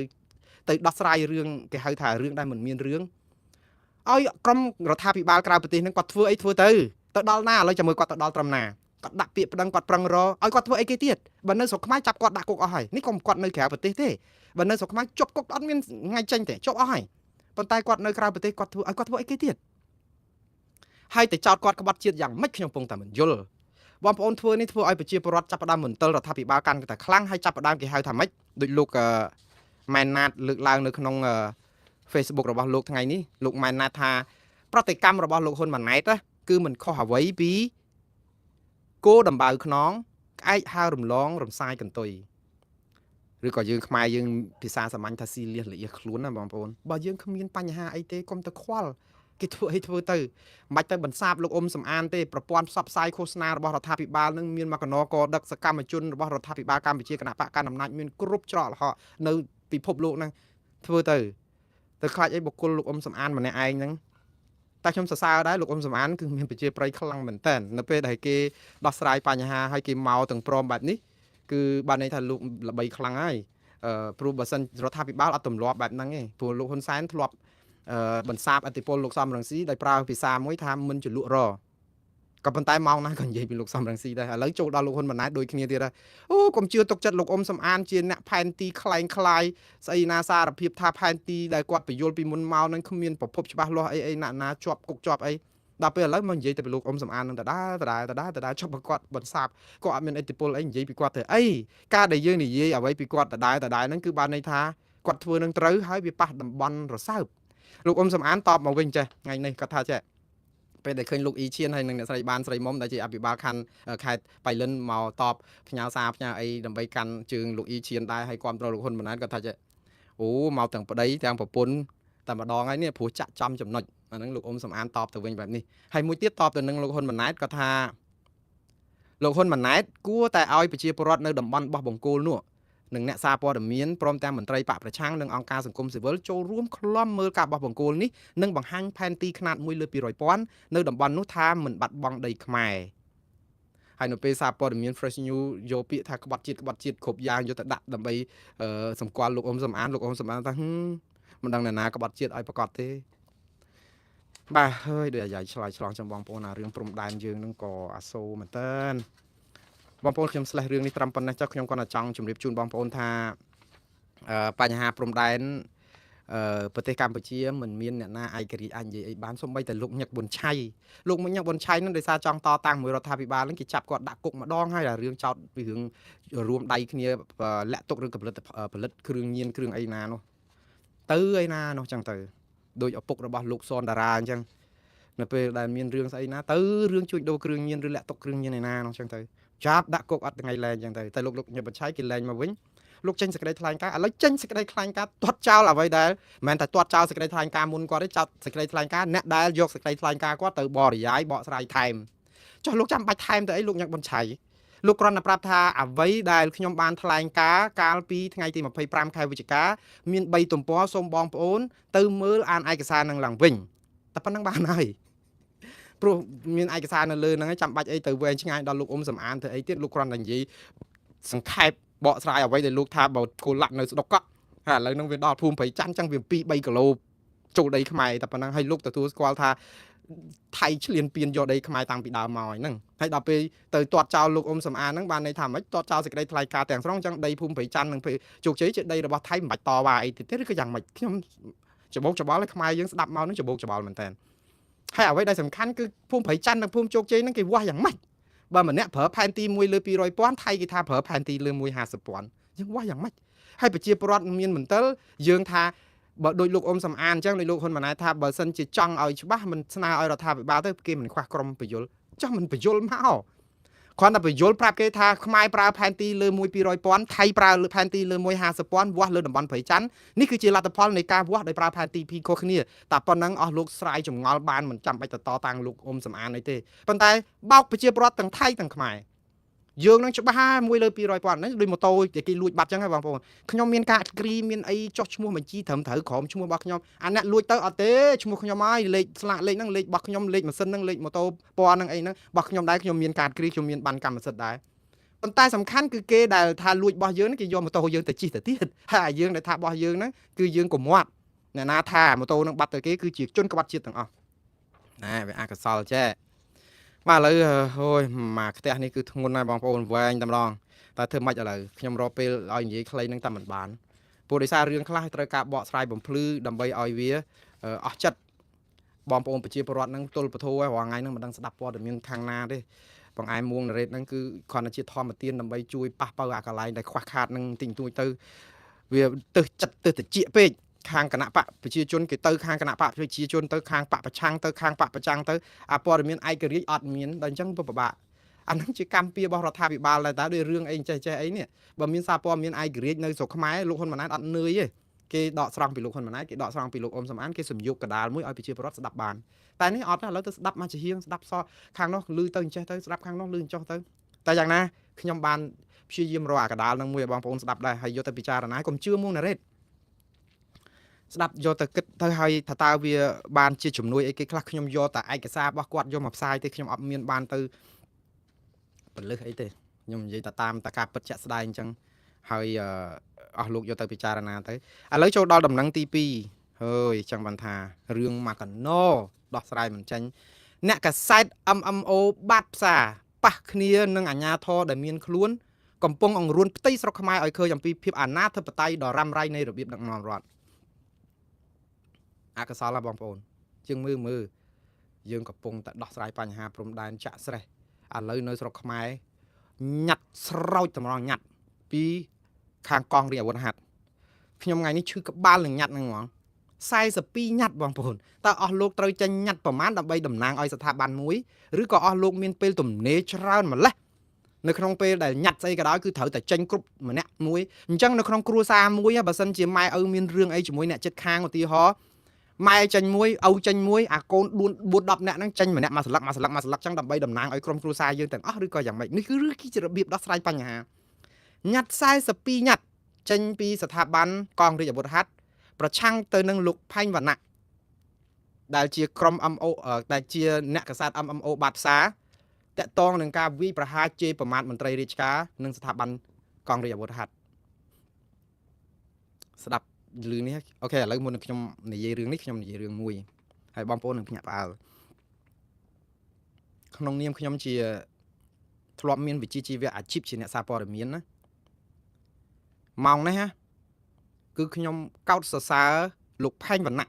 ៅដោះស្រាយរឿងគេហៅថារឿងដែលមិនមានរឿងឲ្យក្រុមរដ្ឋាភិបាលក្រៅប្រទេសហ្នឹងគាត់ធ្វើអីធ្វើទៅដល់ណាឥឡូវចាំមើលគាត់ទៅដល់ត្រឹមណាគាត់ដាក់ពាក្យប្តឹងគាត់ប្រឹងរឲ្យគាត់ធ្វើអីគេទៀតបើនៅស្រុកខ្មែរចាប់គាត់ដាក់គុកអស់ហើយនេះក៏គាត់នៅក្រៅប្រទេសទេបើនៅស្រុកខ្មែរជាប់គុកអត់មានថ្ងៃចេញទេជាប់អស់ហើយប៉ុន្តែគាត់នៅក្រៅប្រទេសគាត់ធ្វើឲ្យគាត់ធ្វើអីគេទៀតហើយតែចោតគាត់ក្បត់ជាតិយ៉ាងម៉េចខ្ញុំពងតែមិនយល់បងប្អូនធ្វើនេះធ្វើឲ្យប្រជាពលរដ្ឋចាប់ផ្ដើមមន្ទិលរដ្ឋាភិបាលកាន់តែខ្លាំងហើយចាប់ផ្ដើមគេហៅថាម៉េចដូចលោកម៉ែនណាតលើកឡើងនៅក្នុង Facebook របស់លោកថ្ងៃនេះលោកម៉ែនណាតថាប្រតិកម្មរបស់លោកហ៊ុនម៉ាណែតគឺមិនខុសអ្វីពីគោដំបៅខ្នងក្អែកហើររំលងរំសាយកន្ទុយឬក៏យើងខ្មែរយើងភាសាសាមញ្ញថាស៊ីលៀសលាអៀខ្លួនណាបងប្អូនបើយើងគ្មានបញ្ហាអីទេកុំទៅខ្វល់គេធ្វើអីធ្វើទៅមិនបាច់ទៅបន្សាបលោកសំអានទេប្រព័ន្ធផ្សព្វផ្សាយឃោសនារបស់រដ្ឋាភិបាលនឹងមានមកកណកដឹកសកម្មជនរបស់រដ្ឋាភិបាលកម្ពុជាគណៈបកកណ្ដាលអំណាចមានគ្រប់ច្រកល្ហកនៅពិភពលោកហ្នឹងធ្វើទៅខ្លាចអីបុគ្គលលោកសំអានម្នាក់ឯងហ្នឹងតែខ្ញុំសរសើរដែរលោកសំអានគឺមានប្រជាប្រិយខ្លាំងមែនតើនៅពេលដែលគេដោះស្រាយបញ្ហាឲ្យគេមកទាំងព្រមបែបនេះគឺបានន័យថាលោកល្បីខ្លាំងហើយព្រោះបើសិនរដ្ឋាភិបាលអត់ទម្លាប់បែបហ្នឹងទេព្រោះលោកហ៊ុនសែនធ្លាប់បន្សាបអធិពលលោកសំរងស៊ីដោយប្រើភាសាមួយថាមិនជលក់រក៏ប៉ុន្តែមកណាក៏និយាយពីលោកសំរងស៊ីដែរឥឡូវចូលដល់លោកហ៊ុនម៉ាណែតដូចគ្នាទៀតហើយអូកុំជឿទុកចិត្តលោកសំអានជាអ្នកផែនទីខ្លែងខ្លាយស្អីណាសារភាពថាផែនទីដែលគាត់បញ្យល់ពីមុនមកនឹងគ្មានប្រភពច្បាស់លាស់អីណាជាប់គុកជាប់អីដល់ពេលឥឡូវមកនិយាយទៅពីលោកសំអាននឹងដដែលចុះបើគាត់បន្សាបគាត់អត់មានអធិពលអីនិយាយពីគាត់ទៅអីការដែលយើងនិយាយអ្វីពីគាត់ដដែលហ្នឹងគឺបានន័យថាគាត់ធ្វើនឹងត្រូវហើយវាប៉ះតំបន់រសើបលោកសំអានតបមកវិញចេះថ្ងៃនេះគាត់ថាចេះពេលដែលឃើញលោកអ៊ីឈៀនហើយនឹងអ្នកស្រីបានស្រីមុំដែលជាអភិបាលខណ្ឌខេត្តបៃលិនមកតបផ្ញើសារផ្ញើអីដើម្បីកាន់ជើងលោកអ៊ីឈៀនដែរហើយគ្រប់គ្រងលោកហ៊ុនម៉ាណែតគាត់ថាចេះអូមកទាំងប្តីទាំងប្រពន្ធតែម្ដងហើយនេះព្រោះចាក់ចំចំណុចអាហ្នឹងលោកសំអានតបទៅវិញបែបនេះហើយមួយទៀតតបទៅនឹងលោកហ៊ុនម៉ាណែតគាត់ថាលោកហ៊ុនម៉ាណែតគួរតែឲ្យប្រជាពលរដ្ឋនៅតំបន់បោះបង្គោលនោះនឹងអ្នកសារព័ត៌មានព្រមទាំងមន្ត្រីបកប្រឆាំងនិងអង្គការសង្គមស៊ីវិលចូលរួមក្លំមើលការបោះបង្គោលនេះនិងបង្ហាញផែនទីខ្នាត1លើ200,000នៅតំបន់នោះថាមិនបាត់បង់ដីខ្មែរហើយនៅពេលសារព័ត៌មាន Fresh News យកពាក្យថាក្បត់ជាតិគ្រប់យ៉ាងយកទៅដាក់ដើម្បីសម្គាល់លោកសំអានថាមិនដឹងណាក្បត់ជាតិឲ្យប្រកាសទេបាទហើយដូចអាយ៉ៃឆ្លើយឆ្លងចំបងប្អូនរឿងព្រំដែនយើងនឹងក៏អាសូរមែនតើបងប្អូនខ្ញុំស្លេះរឿងនេះត្រឹមប៉ុណ្ណេះចុះខ្ញុំគាត់ចង់ជម្រាបជូនបងប្អូនថាបញ្ហាព្រំដែនប្រទេសកម្ពុជាមិនមានអ្នកណាឯករាជ្យអាចនិយាយអីបានសូម្បីតែលោកញឹកប៊ុនឆៃនឹងដោយសារចង់តតាំងមួយរដ្ឋាភិបាលនឹងគេចាប់គាត់ដាក់គុកម្ដងហើយរឿងចោតពីរឿងរួមដៃគ្នាលាក់ទុកឬផលិតគ្រឿងញៀនគ្រឿងអីណានោះទៅអីណានោះចឹងទៅដោយឪពុករបស់លោកសនតារាអញ្ចឹងនៅពេលដែលមានរឿងស្អីណាទៅរឿងជួញដូរគ្រឿងញៀនឬលាក់ទុកគ្រឿងញៀនឯណានោះចឹងទៅចាប់ដាក់គុកអត់ថ្ងៃលែងចឹងទៅតែលោកញឹកប៊ុនឆៃគេលែងមកវិញលោកចេញសេចក្តីថ្លែងការណ៍ឥឡូវចេញសេចក្តីថ្លែងការណ៍ទាត់ចោលអ្វីដែលមិនមែនតែទាត់ចោលសេចក្តីថ្លែងការណ៍មុនគាត់ទេចោលសេចក្តីថ្លែងការណ៍អ្នកដែលយកសេចក្តីថ្លែងការណ៍គាត់ទៅបរិយាយបកស្រាយថែមចុះលោកចាំបាច់ថែមទៅអីលោកញឹកប៊ុនឆៃលោកគ្រាន់តែប្រាប់ថាអ្វីដែលខ្ញុំបានថ្លែងការណ៍កាលពីថ្ងៃទី25ខែវិច្ឆិកាមាន3ទំព័រសូមបងប្អូនទៅមើលអានឯកសារនឹងឡើងវិញតែប៉ុណ្្នឹងបានហើយព្រោះមានឯកសារនៅលើហ្នឹងចាំបាច់អីទៅវែងឆ្ងាយដល់លោកសំអានធ្វើអីទៀតលោកគ្រាន់តែនិយាយសង្ខេបបកស្រាយអ្វីដែលលោកថាបើគោលាក់នៅស្ដុកកក់ហើយឥឡូវហ្នឹងវាដល់ភូមិព្រៃច័ន្ទអញ្ចឹងវា2-3 គីឡូចូលដីខ្មែរតែប៉ុណ្ណឹងហើយលោកទទួលស្គាល់ថាថៃឆ្លៀនពៀនយកដីខ្មែរតាំងពីដើមមកហ្នឹងហើយដល់ពេលទៅទាត់ចោលលោកសំអានហ្នឹងបានន័យថាម៉េចទាត់ចោលសេចក្តីថ្លែងការណ៍ទាំងស្រុងអញ្ចឹងដីភូមិព្រៃច័ន្ទនិងជោគជ័យជាដីរបស់ថៃមិនបាច់តវ៉ាអីទៀតទេឬក៏យ៉ាងម៉េចខ្ញុំច្បោកច្បល់ឲ្យខ្មែរយើងស្ដាប់មកហ្នឹងច្បោកច្បល់មែនតើហើយអ្វីដែលសំខាន់គឺភូមិព្រៃច័ន្ទនិងភូមិជោគជ័យហ្នឹងគេវាស់យ៉ាងម៉េចបើម្នាក់ប្រើផែនទី1លើ200,000ថៃគេថាប្រើផែនទីលើ150,000យើងវាស់យ៉ាងម៉េចហើយប្រជាពលរដ្ឋមានមន្ទិលយើងថាបើដូចលោកសំអានអញ្ចឹងដោយលោកហ៊ុនម៉ាណែតថាបើសិនជាចង់ឲ្យច្បាស់មិនស្នើឲ្យរដ្ឋាភិបាលទៅគេមិនខ្វះក្រុមបញ្យលចង់មិនបញ្យលមកគ្រាន់តែបញ្យលប្រាប់គេថាខ្មែរប្រើផែនទីលើ1-200,000ថៃប្រើផែនទីលើ150,000វាស់លើតំបន់ព្រៃច័ន្ទនេះគឺជាលទ្ធផលនៃការវាស់ដោយប្រើផែនទីពីរខុសគ្នាតែប៉ុណ្ណឹងអស់លោកស្រាយចម្ងល់បានមិនចាំបាច់ទៅតតាំងលោកសំអានអីទេប៉ុន្តែបោកប្រជាពលរដ្ឋទាំងថៃទាំងខ្មែរ យើងនឹងច្បាស់មួយលើ200ពាន់ហ្នឹងដូចម៉ូតូគេលួចបាត់ចឹងហ៎បងប្អូនខ្ញុំមានការគ្រីមានអីចុះឈ្មោះបញ្ជីត្រឹមត្រូវក្រុមឈ្មោះរបស់ខ្ញុំអាអ្នកលួចទៅអត់ទេឈ្មោះខ្ញុំហើយលេខស្លាកលេខហ្នឹងលេខរបស់ខ្ញុំលេខម៉ាស៊ីនហ្នឹងលេខម៉ូតូពណ៌ហ្នឹងអីហ្នឹងរបស់ខ្ញុំដែរខ្ញុំមានការគ្រីខ្ញុំមានបានកម្មសិទ្ធិដែរប៉ុន្តែសំខាន់គឺគេដែលថាលួចរបស់យើងគេយកម៉ូតូយើងទៅជិះទៅទៀតហើយយើងដែលថារបស់យើងហ្នឹងគឺយើងកុំមាត់អ្នកណាថាម៉ូតូហ្នឹងបាត់ទៅគេគឺជាជនក្បត់ជាតិទាំងអស់ណាវាអកុសលចេះបាទឥឡូវអូយមកផ្ទះនេះគឺធ្ងន់ណាស់បងប្អូនវែងតែម្ដងតែធ្វើម៉េចឥឡូវខ្ញុំរកពេលឲ្យនិយាយខ្លីនឹងតែមិនបានព្រោះដោយសាររឿងខ្លះត្រូវការបកស្រាយបំភ្លឺដើម្បីឲ្យវាអស់ចិត្តបងប្អូនប្រជាពលរដ្ឋនឹងទល់ពធហើយរាល់ថ្ងៃហ្នឹងមិនដឹងស្ដាប់ព័ត៌មានខាងណាទេបងឯងមួងណារ៉េតហ្នឹងគឺគ្រាន់តែជាធម្មទានដើម្បីជួយប៉ះប៉ូវអាកន្លែងដែលខ្វះខាតនឹងទិញទួយទៅវាទៅចិត្តទៅតិចពេកខាងគណៈបកប្រជាជនគេទៅខាងគណៈបកប្រជាជនទៅខាងបកប្រឆាំងទៅខាងបកប្រចាំងទៅអាព័ត៌មានឯករាជ្យអត់មានដល់អញ្ចឹងពិបាកអាហ្នឹងជាកម្មពៀរបស់រដ្ឋាភិបាលដែរតើដោយរឿងអីចេះអីនេះបើមានសារព័ត៌មានឯករាជ្យនៅស្រុកខ្មែរលោកហ៊ុនម៉ាណែតអត់នឿយទេគេដកស្រង់ពីលោកហ៊ុនម៉ាណែតគេដកស្រង់ពីលោកអ៊ុំសំអានគេសំយោគកដាលមួយឲ្យប្រជាពលរដ្ឋស្ដាប់បានតែនេះអត់ទេឥឡូវទៅស្ដាប់មកជាហៀងស្ដាប់សខាងនោះឮទៅអញ្ចេះទៅស្ដាប់ខាងនោះឮអញ្ចោះទៅតែយ៉ាងណាខ្ញុំបានព្យាយាមរកអាកដាលនឹងមួយឲ្យបងប្អូនស្ដាប់ដែរហើយយកទៅពិចារណាកុំជឿមួងណារ៉េតស្ដាប់យកទៅគិតទៅឲ្យថាតើវាបានជាជំនួយអីគេខ្លះខ្ញុំយកតែឯកសាររបស់គាត់យកមកផ្សាយទេខ្ញុំអត់មានបានទៅពលឹះអីទេខ្ញុំនិយាយតែតាមតការពិតជាក់ស្ដែងអញ្ចឹងហើយអស់លោកយកទៅពិចារណាទៅឥឡូវចូលដល់ដំណឹងទី2ហើយចង់បានថារឿងមកកណោដោះស្រាយមិនចាញ់អ្នកកសែត MMO បាត់ផ្សារប៉ះគ្នានឹងអាជ្ញាធរដែលមានខ្លួនកំពុងអង្រួនផ្ទៃស្រុកខ្មែរឲ្យឃើញអំពីភាពអាណាធិបតេយ្យដ៏រ៉ាំរ៉ៃនៃរបៀបដឹកនាំរដ្ឋអកុសលបងប្អូនជាងមើលយើងកំពុងតែដោះស្រាយបញ្ហាព្រំដែនចាក់ស្រេះឥឡូវនៅស្រុកខ្មែរញ៉ាត់ស្រោចតម្រងញ៉ាត់ពីខាងកងរាជអាវុធហត្ថខ្ញុំថ្ងៃនេះឈឺក្បាលនឹងញ៉ាត់ហ្នឹងហ្មង42ញ៉ាត់បងប្អូនតើអស់លោកត្រូវចាញ់ញ៉ាត់ប្រមាណដើម្បីតំណាងឲ្យស្ថាប័នមួយឬក៏អស់លោកមានពេលទំនេរច្រើនម្លេះនៅក្នុងពេលដែលញ៉ាត់ស្អីក៏ដោយគឺត្រូវតែចេញគ្រប់ម្នាក់មួយអញ្ចឹងនៅក្នុងគ្រួសារមួយបើសិនជាម៉ែឪមានរឿងអីជាមួយអ្នកចិត្តខាងឧទាហរណ៍ម៉ែចាញ់មួយឪចាញ់មួយអាកូន4 10នាក់ហ្នឹងចាញ់ម្នាក់មួយស្លឹកចឹងដើម្បីតំណាងឲ្យក្រុមគ្រួសារយើងទាំងអស់ឬក៏យ៉ាងម៉េចនេះគឺជារបៀបដោះស្រាយបញ្ហាញ៉ាត់42ញ៉ាត់ចេញពីស្ថាប័នកងរាជអាវុធហត្ថប្រឆាំងទៅនឹងលោកផែងវណ្ណៈដែលជាក្រុម MO ដែលជាអ្នកកសែត MMO បាត់ផ្សារតកតងនឹងការវាយប្រហារជេរប្រមាថមន្ត្រីរាជការនិងស្ថាប័នកងរាជអាវុធហត្ថស្ដាប់លឺនេះអូខេឥឡូវមុននឹងខ្ញុំនិយាយរឿងនេះខ្ញុំនិយាយរឿងមួយហើយបងប្អូននឹងភ្ញាក់ផ្អើលក្នុងនាមខ្ញុំជាធ្លាប់មានវិជ្ជាជីវៈអាជីពជាអ្នកសារព័ត៌មានណាម៉ោងនេះគឺខ្ញុំកោតសរសើរលោកផែងវណ្ណៈ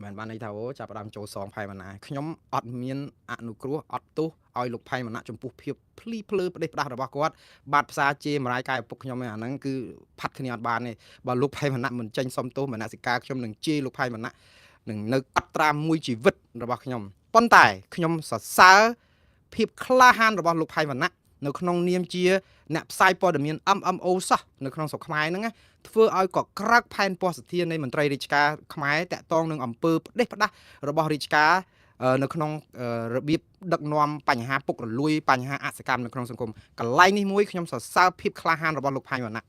មិនបានន័យថាអូចាប់ផ្ដើមចូលសងផែងវណ្ណៈខ្ញុំអត់មានអនុគ្រោះអត់ទោសឲ្យលោកផែងវណ្ណៈចំពោះភាពភ្លីភ្លើផ្ដេសផ្ដាស់របស់គាត់បាត់ផ្សារជេរមរាយកាយឪពុកខ្ញុំអាហ្នឹងគឺផាត់គ្នាអត់បានទេបើលោកផែងវណ្ណៈមិនចេញសុំទោសមនសិការខ្ញុំនឹងជេរលោកផែងវណ្ណៈនឹងនៅកត់ត្រាមួយជីវិតរបស់ខ្ញុំប៉ុន្តែខ្ញុំសរសើរភាពក្លាហានរបស់លោកផែងវណ្ណៈនៅក្នុងនាមជាអ្នកផ្សាយព័ត៌មាន MMO សោះនៅក្នុងស្រុកខ្មែរហ្នឹងធ្វើឲ្យកក្រើកផែនពណ៌សធានៃមន្ត្រីរាជការខ្មែរតាក់ទងនឹងអំពើផ្ដេសផ្ដាស់របស់រាជការនៅក្នុងរបៀបដឹកនាំបញ្ហាពុករលួយបញ្ហាអសកម្មនៅក្នុងសង្គមកន្លែងនេះមួយខ្ញុំសរសើរភាពក្លាហានរបស់លោកផែងវណ្ណៈ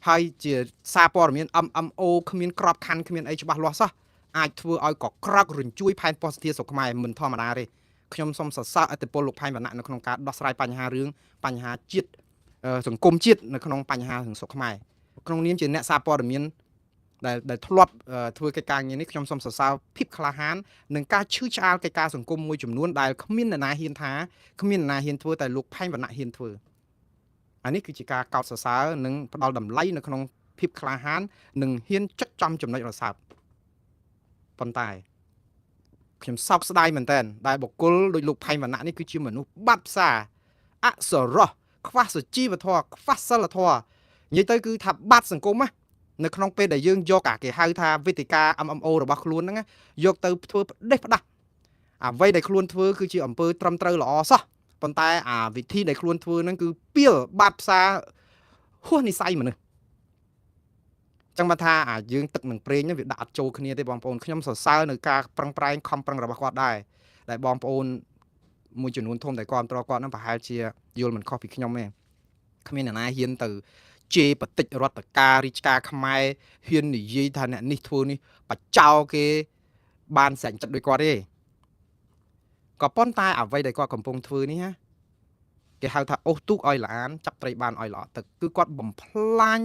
ហើយជាសារព័ត៌មាន MMO គ្មានក្របខ័ណ្ឌគ្មានអីច្បាស់លាស់សោះអាចធ្វើឲ្យកក្រើករញ្ជួយផែនពណ៌សធាស្រុកខ្មែរមិនធម្មតាទេខ្ញុំសូមសរសើរអធិពលលោកផែងវណ្ណៈនៅក្នុងការដោះស្រាយបញ្ហារឿងបញ្ហាជាតិសង្គមជាតិនៅក្នុងបញ្ហាស្រុកខ្មែរក្នុងនាមជាអ្នកសារព័ត៌មានដែលធ្លាប់ធ្វើកិច្ចការងារនេះខ្ញុំសូមសរសើរភាពក្លាហាននិងការឈឺឆ្អាលកិច្ចការសង្គមមួយចំនួនដែលគ្មាននរណាហ៊ានថាគ្មាននរណាហ៊ានធ្វើតែលោកផែងវណ្ណៈហ៊ានធ្វើអានេះគឺជាការកោតសរសើរនិងផ្ដល់តម្លៃនៅក្នុងភាពក្លាហាននិងហ៊ានចុចចំចំណុចរសើបប៉ុន្តែខ្ញុំសោកស្ដាយមែនតើដែលបុគ្គលដូចលោកផែងវណ្ណៈនេះគឺជាមនុស្សបាត់ផ្សារអសរោះខ្វះសុជីវធម៌ខ្វះសិលធម៌និយាយទៅគឺថាបាត់សង្គមណានៅក្នុងពេលដែលយើងយកគេហៅថាវេទិកា MMO របស់ខ្លួនហ្នឹងយកទៅធ្វើផ្ដេសផ្ដាស់អ្វីដែលខ្លួនធ្វើគឺជាអំពើត្រឹមត្រូវល្អសោះប៉ុន្តែអាវិធីដែលខ្លួនធ្វើហ្នឹងគឺពៀលបាត់ផ្សារហួសនិស័យមនុស្សចឹងបើថាយើងទឹកនឹងប្រេងវាដាក់អត់ចូលគ្នាទេបងប្អូនខ្ញុំសរសើរនៅការប្រឹងប្រែងខំប្រឹងរបស់គាត់ដែរដែលបងប្អូន មួយចំនួនធំតែគ្រប់ត្រគាត់នឹងប្រហែលជាយល់មិនខុសពីខ្ញុំទេគ្មានអ្នកណាហ៊ានទៅជេរបតិចរដ្ឋការរាជការខ្មែរហ៊ាននិយាយថាអ្នកនេះធ្វើនេះបចោគេបានស្រាញ់ចិត្តដោយគាត់ទេក៏ប៉ុន្តែអ្វីដែលគាត់កំពុងធ្វើនេះណាគេហៅថាអូសទូកឲ្យល្អានចាប់ត្រីបានឲ្យល្អទឹកគឺគាត់បំផ្លាញ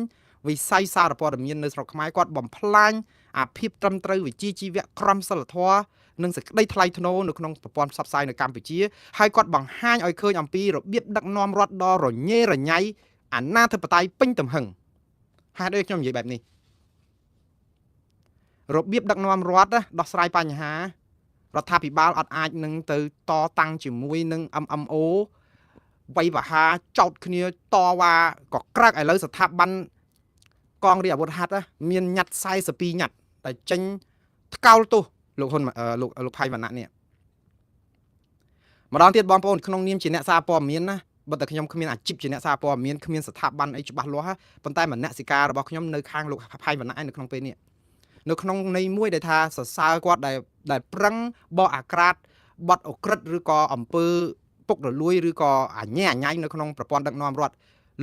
វិស័យសារព័ត៌មាននៅស្រុកខ្មែរគាត់បំផ្លាញអាភាពត្រឹមត្រូវវិជ្ជាជីវៈក្រមសីលធម៌និងសេចក្តីថ្លៃថ្នូរនៅក្នុងប្រព័ន្ធផ្សព្វផ្សាយនៅកម្ពុជាហើយគាត់បង្ហាញឲ្យឃើញអំពីរបៀបដឹកនាំរដ្ឋដ៏រញ៉េរញ៉ៃអាណាធិបតេយ្យពេញទំហឹងហេតុអីខ្ញុំនិយាយបែបនេះរបៀបដឹកនាំរដ្ឋដោះស្រាយបញ្ហារដ្ឋាភិបាលអត់អាចនឹងទៅតតាំងជាមួយនឹង MMO វាយប្រហារចោតគ្នាតវ៉ាក៏ក្រើកឥឡូវស្ថាប័នកងរាជអាវុធហត្ថមានញ៉ាត់42ញ៉ាត់តែចេញថ្កោលទោសលោកហ៊ុនលោកផៃវណ្ណៈនេះម្ដងទៀតបងប្អូនក្នុងនាមជាអ្នកសារព័ត៌មានណាបើតែខ្ញុំគ្មានអាជីពជាអ្នកសារព័ត៌មានគ្មានស្ថាប័នអីច្បាស់លាស់ប៉ុន្តែមនសិការរបស់ខ្ញុំនៅខាងលោកផៃវណ្ណៈឯនៅក្នុងពេលនេះនៅក្នុងន័យមួយដែលថាសរសើរគាត់ដែលប្រឹងបកអាក្រាតបត់អក្រិតឬក៏អំពើពុករលួយឬក៏អញ្ញែអញ្ញៃនៅក្នុងប្រព័ន្ធដឹកនាំរដ្ឋ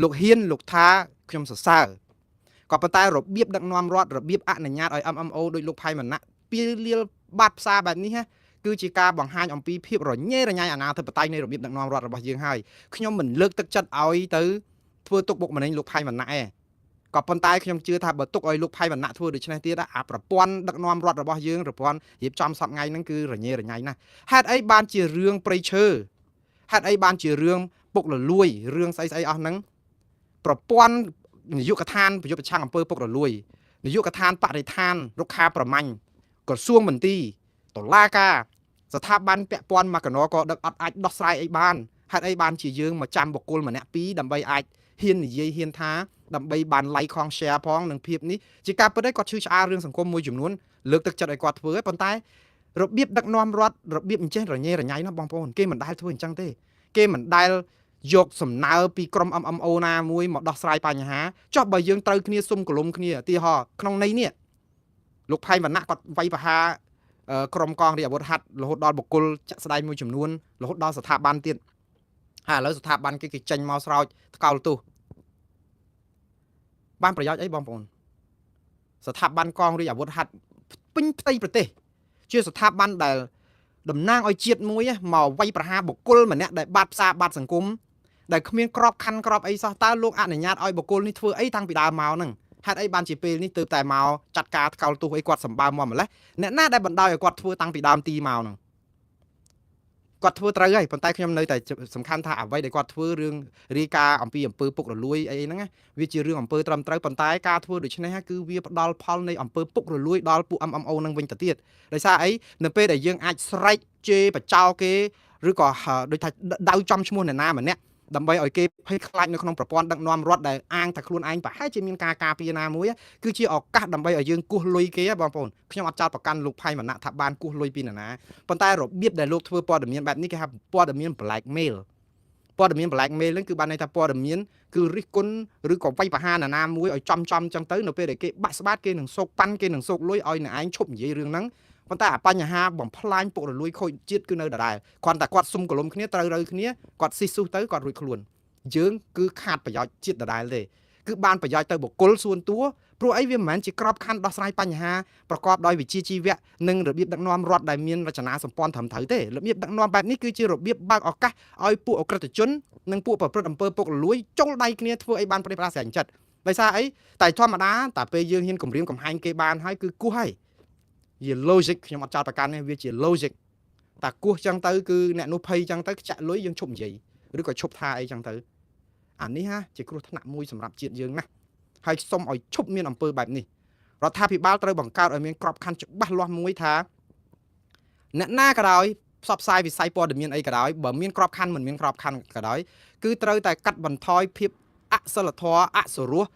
លោកហ៊ានលោកថាខ្ញុំសរសើរក៏ប៉ុន្តែរបៀបដឹកនាំរដ្ឋរបៀបអនុញ្ញាតឲ្យ MMO ដោយលោកផៃវណ្ណៈពីលាលបាត់ផ្សារបែបនេះគឺជាការបង្ហាញអំពីភាពរញ៉េរញ៉ៃអាណាធិបតេយ្យនៃរបៀបដឹកនាំរដ្ឋរបស់យើងហើយខ្ញុំមិនលើកទឹកចិត្តឲ្យទៅធ្វើទុកបុកម្នេញលោកផៃវណ្ណៈឯងក៏ប៉ុន្តែខ្ញុំជឿថាបើទុកឲ្យលោកផៃវណ្ណៈធ្វើដូច្នេះទៀតអាប្រព័ន្ធដឹកនាំរដ្ឋរបស់យើងប្រព័ន្ធរៀបចំសពថ្ងៃហ្នឹងគឺរញ៉េរញ៉ៃណាស់ហេតុអីបានជារឿងព្រៃឈើហេតុអីបានជារឿងពុករលួយរឿងស្អីអស់ហ្នឹងប្រព័ន្ធនាយកដ្ឋានប្រយុទ្ធប្រឆាំងអំពើពុករលួយនាយកដ្ឋានបរិស្ថានរុក្ខាប្រមាញ់ក្រសួងមន្ទីរតុលាការស្ថាប័នពាក់ព័ន្ធមកកណក៏ដឹកអត់អាចដោះស្រាយអីបានហេតុអីបានជាយើងមកចាំបុគ្គលម្នាក់ពីរដើម្បីអាចហ៊ាននិយាយហ៊ានថាដើម្បីបាន like ខង share ផងនឹងភាពនេះជាការពិតគាត់ឈឺឆ្អាលរឿងសង្គមមួយចំនួនលើកទឹកចិត្តឲ្យគាត់ធ្វើប៉ុន្តែរបៀបដឹកនាំរដ្ឋរបៀបអញ្ចឹងរញ៉េរញ៉ៃណាស់បងប្អូនគេមិនដែលធ្វើអញ្ចឹងទេគេមិនដែលយកសំណើពីក្រុម MMO ណាមួយមកដោះស្រាយបញ្ហាចុះបើយើងត្រូវគ្នាសុំកលុំគ្នាឧទាហរណ៍ក្នុងន័យនេះលោកផៃវណ្ណៈគាត់វាយប្រហារក្រុមកងរាជអាវុធហត្ថរហូតដល់បុគ្គលចាក់ស្ដែងមួយចំនួនរហូតដល់ស្ថាប័នទៀតហើយឥឡូវស្ថាប័នគេចេញមកស្រោចថ្កោលទោសបានប្រយោជន៍អីបងប្អូនស្ថាប័នកងរាជអាវុធហត្ថពេញផ្ទៃប្រទេសជាស្ថាប័នដែលតំណាងឲ្យជាតិមួយមកវាយប្រហារបុគ្គលម្នាក់ដែលបាត់ផ្សារបាត់សង្គមដែលគ្មានក្របខ័ណ្ឌក្របអីសោះតើលោកអនុញ្ញាតឲ្យបុគ្គលនេះធ្វើអីតាំងពីដើមមកហ្នឹងហេតុអីបានជាពេលនេះទើបតែមកចាត់ការថ្កោលទោសអីគាត់សម្បើមមកម្លេះអ្នកណាដែលបណ្ដោយឲ្យគាត់ធ្វើតាំងពីដើមទីមកហ្នឹងគាត់ធ្វើត្រូវហើយប៉ុន្តែខ្ញុំនៅតែសំខាន់ថាអ្វីដែលគាត់ធ្វើរឿងរាយការណ៍អំពីអំពើពុករលួយអីហ្នឹងវាជារឿងអំពើត្រឹមត្រូវប៉ុន្តែការធ្វើដូច្នេះគឺវាផ្ដល់ផលនៃអំពើពុករលួយដល់ពួក MMO នឹងវិញទៅទៀតដោយសារអីនៅពេលដែលយើងអាចស្រែកជេរបចោគេឬក៏ដូចថាដៅចំឈ្មោះអ្នកណាម្នាក់ដើម្បីឲ្យគេភ័យខ្លាចនៅក្នុងប្រព័ន្ធដឹកនាំរដ្ឋដែលអាងថាខ្លួនឯងប្រហែលជាមានការការពារណាមួយគឺជាឱកាសដើម្បីឲ្យយើងគោះលុយគេបងប្អូនខ្ញុំអត់ចោទប្រកាន់លោកផៃវណ្ណៈថាបានគោះលុយពីណាប៉ុន្តែរបៀបដែលលោកធ្វើព័ត៌មានបែបនេះគេហៅព័ត៌មាន blackmail ព័ត៌មាន blackmail ហ្នឹងគឺបានន័យថាព័ត៌មានគឺរិះគន់ឬក៏វាយប្រហារណាមួយឲ្យចំចឹងទៅនៅពេលដែលគេបាក់ស្បាតគេនឹងសោកប៉ាន់គេនឹងសោកលុយឲ្យអ្នកឯងឈប់និយាយរឿងហ្នឹងប៉ុន្តែអាបញ្ហាបំផ្លាញពុករលួយខូចជាតិគឺនៅដដែលគ្រាន់តែគាត់សុំកលុំគ្នាត្រូវរើគ្នាគាត់ស៊ីស៊ូទៅគាត់រួចខ្លួនយើងគឺខាតប្រយោជន៍ជាតិដដែលទេគឺបានប្រយោជន៍ទៅបុគ្គលសួនតួព្រោះអីវាមិនមែនជាក្របខ័ណ្ឌដោះស្រាយបញ្ហាប្រកបដោយវិជ្ជាជីវៈនិងរបៀបដឹកនាំរដ្ឋដែលមានរចនាសម្ព័ន្ធត្រឹមត្រូវទេរបៀបដឹកនាំបែបនេះគឺជារបៀបបើកឱកាសឲ្យពួកអក្រិតជននិងពួកប្រព្រឹត្តអំពើពុករលួយចូលដៃគ្នាធ្វើអីបានប្រេះប្រាស្រ័យចិត្តដោយសារអីតែធម្មតាតែពេលយើងហ៊ានគម្រាមកំហែងគេបានហើយគឺគោះហើយវា logic ខ្ញុំអត់ចោទប្រកាន់ទេវាជា logic តែគោះចឹងទៅគឺអ្នកនោះភ័យចឹងទៅខ្ចាក់លុយយើងឈប់និយាយឬក៏ឈប់ថាអីចឹងទៅអានេះជាគ្រោះថ្នាក់មួយសម្រាប់ជាតិយើងណាស់ហើយសូមឲ្យឈប់មានអំពើបែបនេះរដ្ឋាភិបាលត្រូវបង្កើតឲ្យមានក្របខ័ណ្ឌច្បាស់លាស់មួយថាអ្នកណាក៏ដោយផ្សព្វផ្សាយវិស័យព័ត៌មានអីក៏ដោយបើមានក្របខ័ណ្ឌមិនមានក្របខ័ណ្ឌក៏ដោយគឺត្រូវតែកាត់បន្ថយភាពអសិលធម៌អសុរោះ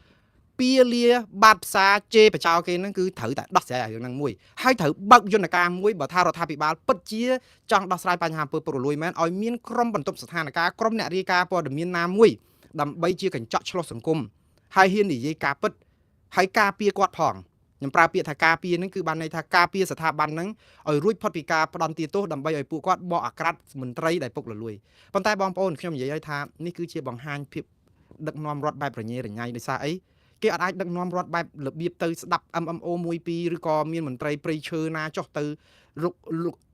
ពៀលាបាត់ផ្សារជេរបចោគេហ្នឹងគឺត្រូវតែដោះស្រាយរឿងហ្នឹងមួយហើយត្រូវបើកយន្តការមួយបើថារដ្ឋាភិបាលពិតជាចង់ដោះស្រាយបញ្ហាអំពើពុករលួយមែនឲ្យមានក្រុមបន្ទប់ស្ថានភាពក្រុមអ្នករាយការណ៍ព័ត៌មានណាមួយដើម្បីជាកញ្ចក់ឆ្លុះសង្គមហើយហ៊ាននិយាយការពិតហើយការពារគាត់ផង ខ្ញុំប្រើពាក្យថាការពារហ្នឹងគឺបានន័យថាការពារស្ថាប័នហ្នឹងឲ្យរួចផុតពីការផ្ដន់ទាទោសដើម្បីឲ្យពួកគាត់បកអាក្រាតមន្ត្រីដែលពុករលួយប៉ុន្តែបងប្អូនខ្ញុំនិយាយឲ្យថានេះគឺជាបង្ហាញភាពដឹកនាំរដ្ឋបែបរញ៉េរញ៉ៃដោយសារអីគេអត់អាចដឹកនាំរដ្ឋបែបរបៀបទៅស្ដាប់ MMO 1 2ឬក៏មានមន្ត្រីព្រៃឈើណាចុះទៅ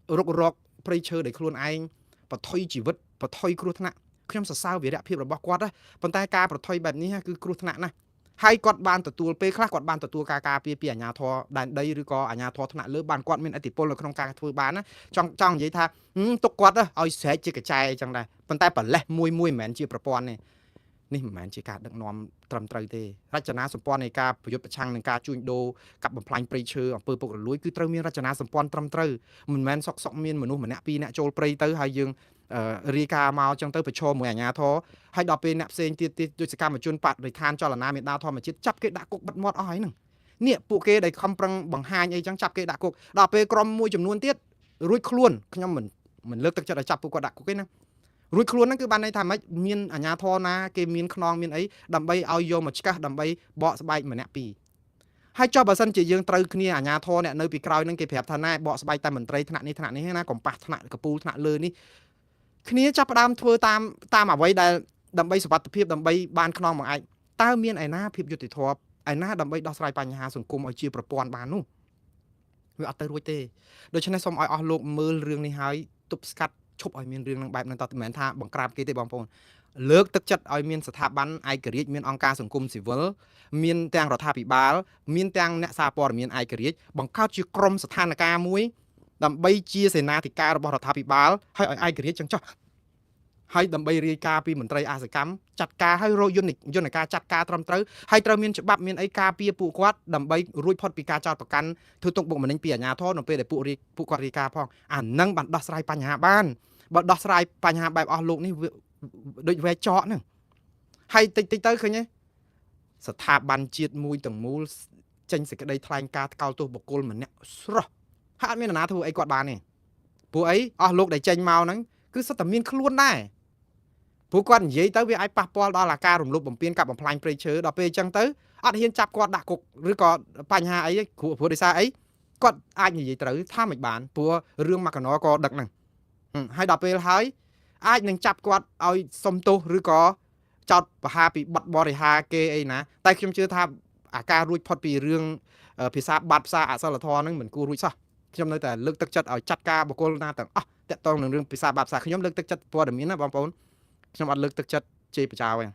រុករកព្រៃឈើដោយខ្លួនឯងបថុយជីវិតបថុយគ្រោះថ្នាក់ខ្ញុំសរសើរវីរភាពរបស់គាត់ណាប៉ុន្តែការប្រថុយបែបនេះគឺគ្រោះថ្នាក់ណាស់ហើយគាត់បានទទួលពេលខ្លះគាត់បានទទួលការការពារពីអាជ្ញាធរដែនដីឬក៏អាជ្ញាធរថ្នាក់លើបានគាត់មានឥទ្ធិពលនៅក្នុងការធ្វើបានណាចង់និយាយថាទុកគាត់ឲ្យស្រែកជាកញ្ចែអញ្ចឹងដែរប៉ុន្តែប្រលេះមួយមិនមែនជាប្រព័ន្ធទេនេះមិនមែនជាការដឹកនាំត្រឹមត្រូវទេរចនាសម្ព័ន្ធនៃការប្រយុទ្ធប្រឆាំងនឹងការជួញដូរកាប់បំផ្លាញព្រៃឈើអំពើពុករលួយគឺត្រូវមានរចនាសម្ព័ន្ធត្រឹមត្រូវមិនមែនសុកមានមនុស្សម្នាក់ពីរនាក់ចូលព្រៃទៅហើយយើងរាយការណ៍មកចឹងទៅប្រឈមមួយអាជ្ញាធរហើយដល់ពេលអ្នកផ្សេងទៀតដូចសកម្មជនបរិស្ថានចលនាមេដាធម្មជាតិចាប់គេដាក់គុកបិទមាត់អស់ហើយហ្នឹងនេះពួកគេដែលខំប្រឹងបង្ហាញអីចឹងចាប់គេដាក់គុកដល់ពេលក្រុមមួយចំនួនទៀតរួចខ្លួនខ្ញុំមិនលើកទឹកចិត្តឲ្យចាប់ពួកគាត់ដាក់គុកទេណារួចខ្លួនហ្នឹងគឺបានន័យថាម៉េចមានអាជ្ញាធរណាគេមានខ្នងមានអីដើម្បីឲ្យយកមកឆ្កាស់ដើម្បីបកស្បែកម្នាក់ពីរហើយចុះបើសិនជាយើងត្រូវគ្នាអាជ្ញាធរអ្នកនៅពីក្រោយហ្នឹងគេប្រាប់ថាណែបកស្បែកតែមន្ត្រីថ្នាក់នេះណាកំប៉ះថ្នាក់កពូលថ្នាក់លើនេះគ្នាចាប់ផ្ដើមធ្វើតាមអ្វីដែលដើម្បីសុវត្ថិភាពដើម្បីបានខ្នងមកឯងតើមានឯណាភាពយុត្តិធម៌ឯណាដើម្បីដោះស្រាយបញ្ហាសង្គមឲ្យជាប្រព័ន្ធបាននោះវាអត់ទៅរួចទេដូច្នេះសូមឲ្យអស់លោកមើលរឿងនេះហើយទប់ស្កាត់ឈប់ឲ្យមានរឿងនឹងបែបហ្នឹងតើមិនមែនថាបង្ក្រាបគេទេបងប្អូនលើកទឹកចិត្តឲ្យមានស្ថាប័នឯករាជ្យមានអង្គការសង្គមស៊ីវិលមានទាំងរដ្ឋាភិបាលមានទាំងអ្នកសារព័ត៌មានឯករាជ្យបង្កើតជាក្រុមស្ថានភាពមួយដើម្បីជាសេនាធិការរបស់រដ្ឋាភិបាលហើយឲ្យឯករាជ្យចឹងចុះហើយដើម្បីរាយការណ៍ពីមន្ត្រីអាសកម្មចាត់ការឲ្យរកយន្តការចាត់ការត្រឹមត្រូវហើយត្រូវមានច្បាប់មានអីការពារពួកគាត់ដើម្បីរួចផុតពីការចោទប្រកាន់ធ្វើទុកបុកម្នេញពីអាជ្ញាធរនៅពេលដែលពួកគាត់រាយការណ៍ផងអានឹងបានដោះស្រាយបញ្ហាបានបើដោះស្រាយបញ្ហាបែបអស់លោកនេះដូចវែកចកហ្នឹងហើយតិចទៅឃើញទេស្ថាប័នជាតិមួយទាំងមូលចេញសេចក្តីថ្លែងការណ៍ថ្កោលទោសបុគ្គលម្នាក់ស្រស់ហើយអត់មាននរណាធ្វើអីគាត់បានទេពួកអីអស់លោកដែលចេញមកហ្នឹងគឺសុទ្ធតែមានខ្លួនដែរពួកគាត់និយាយទៅវាអាចប៉ះពាល់ដល់អាការរំលោភបំពានកាប់បំផ្លាញព្រៃឈើដល់ពេលអញ្ចឹងទៅអត់ហ៊ានចាប់គាត់ដាក់គុកឬក៏បញ្ហាអីព្រោះដោយសារអីគាត់អាចនិយាយត្រូវថាមិនបានព្រោះរឿងមកកណោក៏ដឹកហ្នឹងហើយដល់ពេលហើយអាចនឹងចាប់គាត់ឲ្យសុំទោសឬក៏ចោតប្រហារពីបទបរិហាគេអីណាតែខ្ញុំជឿថាអាការរួចផុតពីរឿងភាសាបាត់ភាសាអសិលធម៌ហ្នឹងមិនគួររួចសោះខ្ញុំនៅតែលើកទឹកចិត្តឲ្យចាត់ការបុគ្គលណាទាំងអស់តាក់ទងនឹងរឿងភាសាបាត់ភាសាខ្ញុំលើកទឹកចិត្តព័ត៌មានណាបងប្អូនខ្ញុំអត់លើកទឹកចិត្តជេរបចោទេ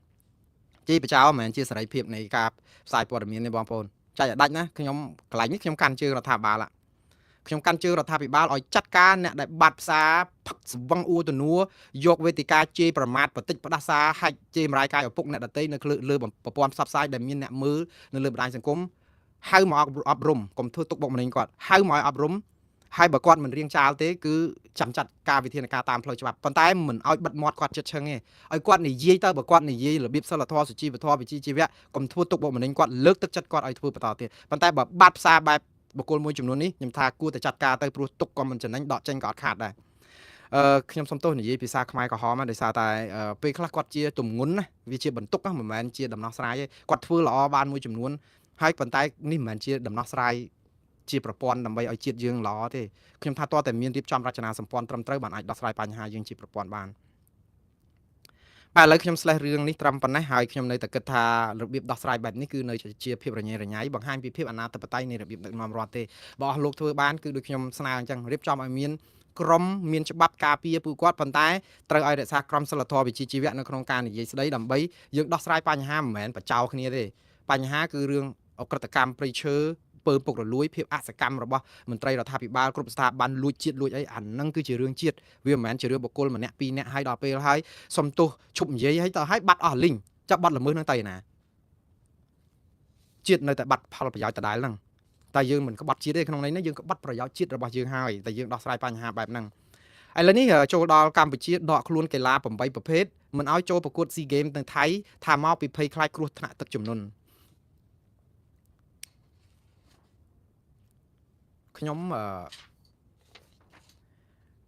ជេរបចោមិនមែនជាសេរីភាពនៃការផ្សាយព័ត៌មានទេបងប្អូនចាច់ឲ្យដាច់ណាខ្ញុំកន្លែងនេះខ្ញុំកាន់ជើងរដ្ឋាភិបាលខ្ញុំកាន់ជើងរដ្ឋាភិបាលឲ្យចាត់ការអ្នកដែលបាត់ផ្សាផឹកស្វឹងអួតនួយកវេទិកាជេរប្រមាថបន្តិចផ្ដាសាហាច់ជេរមរាយកាយឪពុកអ្នកដទៃនៅលើប្រព័ន្ធផ្សព្វផ្សាយដែលមានអ្នកមើលនៅលើបណ្ដាញសង្គមហៅមកអប់រំកុំធ្វើទុកបុកម្នេញគាត់ហៅមកឲ្យអប់រំហើយបើគាត់មិនរៀងចាលទេគឺចាំចាត់ការវិធានការតាមផ្លូវច្បាប់ប៉ុន្តែមិនឲ្យបិទមាត់គាត់ចិត្តឈឹងទេឲ្យគាត់និយាយទៅបើគាត់និយាយរបៀបសិលធម៌សុជីវធម៌វិជ្ជាជីវៈកុំធ្វើទុកបុកម្នេញគាត់លើកទឹកចិត្តគាត់ឲ្យធ្វើបន្តទៀតប៉ុន្តែបើបាត់ផ្សារបែបបុគ្គលមួយចំនួននេះខ្ញុំថាគួរតែចាត់ការទៅព្រោះទុកក៏មិនចំណេញដកចេញក៏អត់ខាតដែរខ្ញុំសុំទោសនិយាយភាសាខ្មែរក្រហមដោយសារតែពេលខ្លះគាត់ជាទម្ងន់ណាវាជាបន្ទុកណាមិនមែនជាដំណោះស្រាយទេគាត់ធ្វើល្អបានមួយចំនួនហើយប៉ុន្តែនេះមិនមែនជាដំណោះស្រាយជាប្រព័ន្ធដើម្បីឲ្យជាតិយើងល្អទេខ្ញុំថាតើតែមានរៀបចំរចនាសម្ព័ន្ធត្រឹមត្រូវបានអាចដោះស្រាយបញ្ហាយើងជាប្រព័ន្ធបានបាទឥឡូវខ្ញុំស្លេះរឿងនេះត្រឹមប៉ុណ្ណេះហើយខ្ញុំនៅតែគិតថារបៀបដោះស្រាយបែបនេះគឺនៅជាភាពរញ៉េរញ៉ៃបង្ហាញពីភាពអនាធិបតេយ្យនៃរបៀបដឹកនាំរដ្ឋទេបើអស់លោកធ្វើបានគឺដូចខ្ញុំស្នើអញ្ចឹងរៀបចំឲ្យមានក្រមមានច្បាប់ការពារពួកគាត់ប៉ុន្តែត្រូវឲ្យរក្សាក្រមសីលធម៌វិជ្ជាជីវៈនៅក្នុងការនិយាយស្ដីដើម្បីយើងដោះស្រាយបញ្ហាមិនមែនបចោគ្នាទេបញ្ហាគឺរឿងអក្រិតកម្មព្រៃឈើពើពុករលួយភាពអសកម្មរបស់មន្ត្រីរដ្ឋាភិបាលគ្រប់ស្ថាប័នលួចជាតិលួចអីអាហ្នឹងគឺជារឿងជាតិវាមិនមែនជារឿងបុគ្គលម្នាក់ពីរនាក់ហើយដល់ពេលហើយសុំទោសឈប់និយាយហើយទៅហើយបាត់អស់លីងចាប់បាត់ល្មើសហ្នឹងទៅណាជាតិនៅតែបាត់ផលប្រយោជន៍ដដែលហ្នឹងតែយើងមិនក្បត់ជាតិទេក្នុងន័យនេះយើងក្បត់ប្រយោជន៍ជាតិរបស់យើងហើយតែយើងដោះស្រាយបញ្ហាបែបហ្នឹងឥឡូវនេះចូលដល់កម្ពុជាដកខ្លួនកីឡា8ប្រភេទមិនឲ្យចូលប្រកួត SEA Games នៅថៃថាមកពីភ័យខ្លាចគ្រោះថ្នាក់ទឹកជំនន់ខ្ញុំ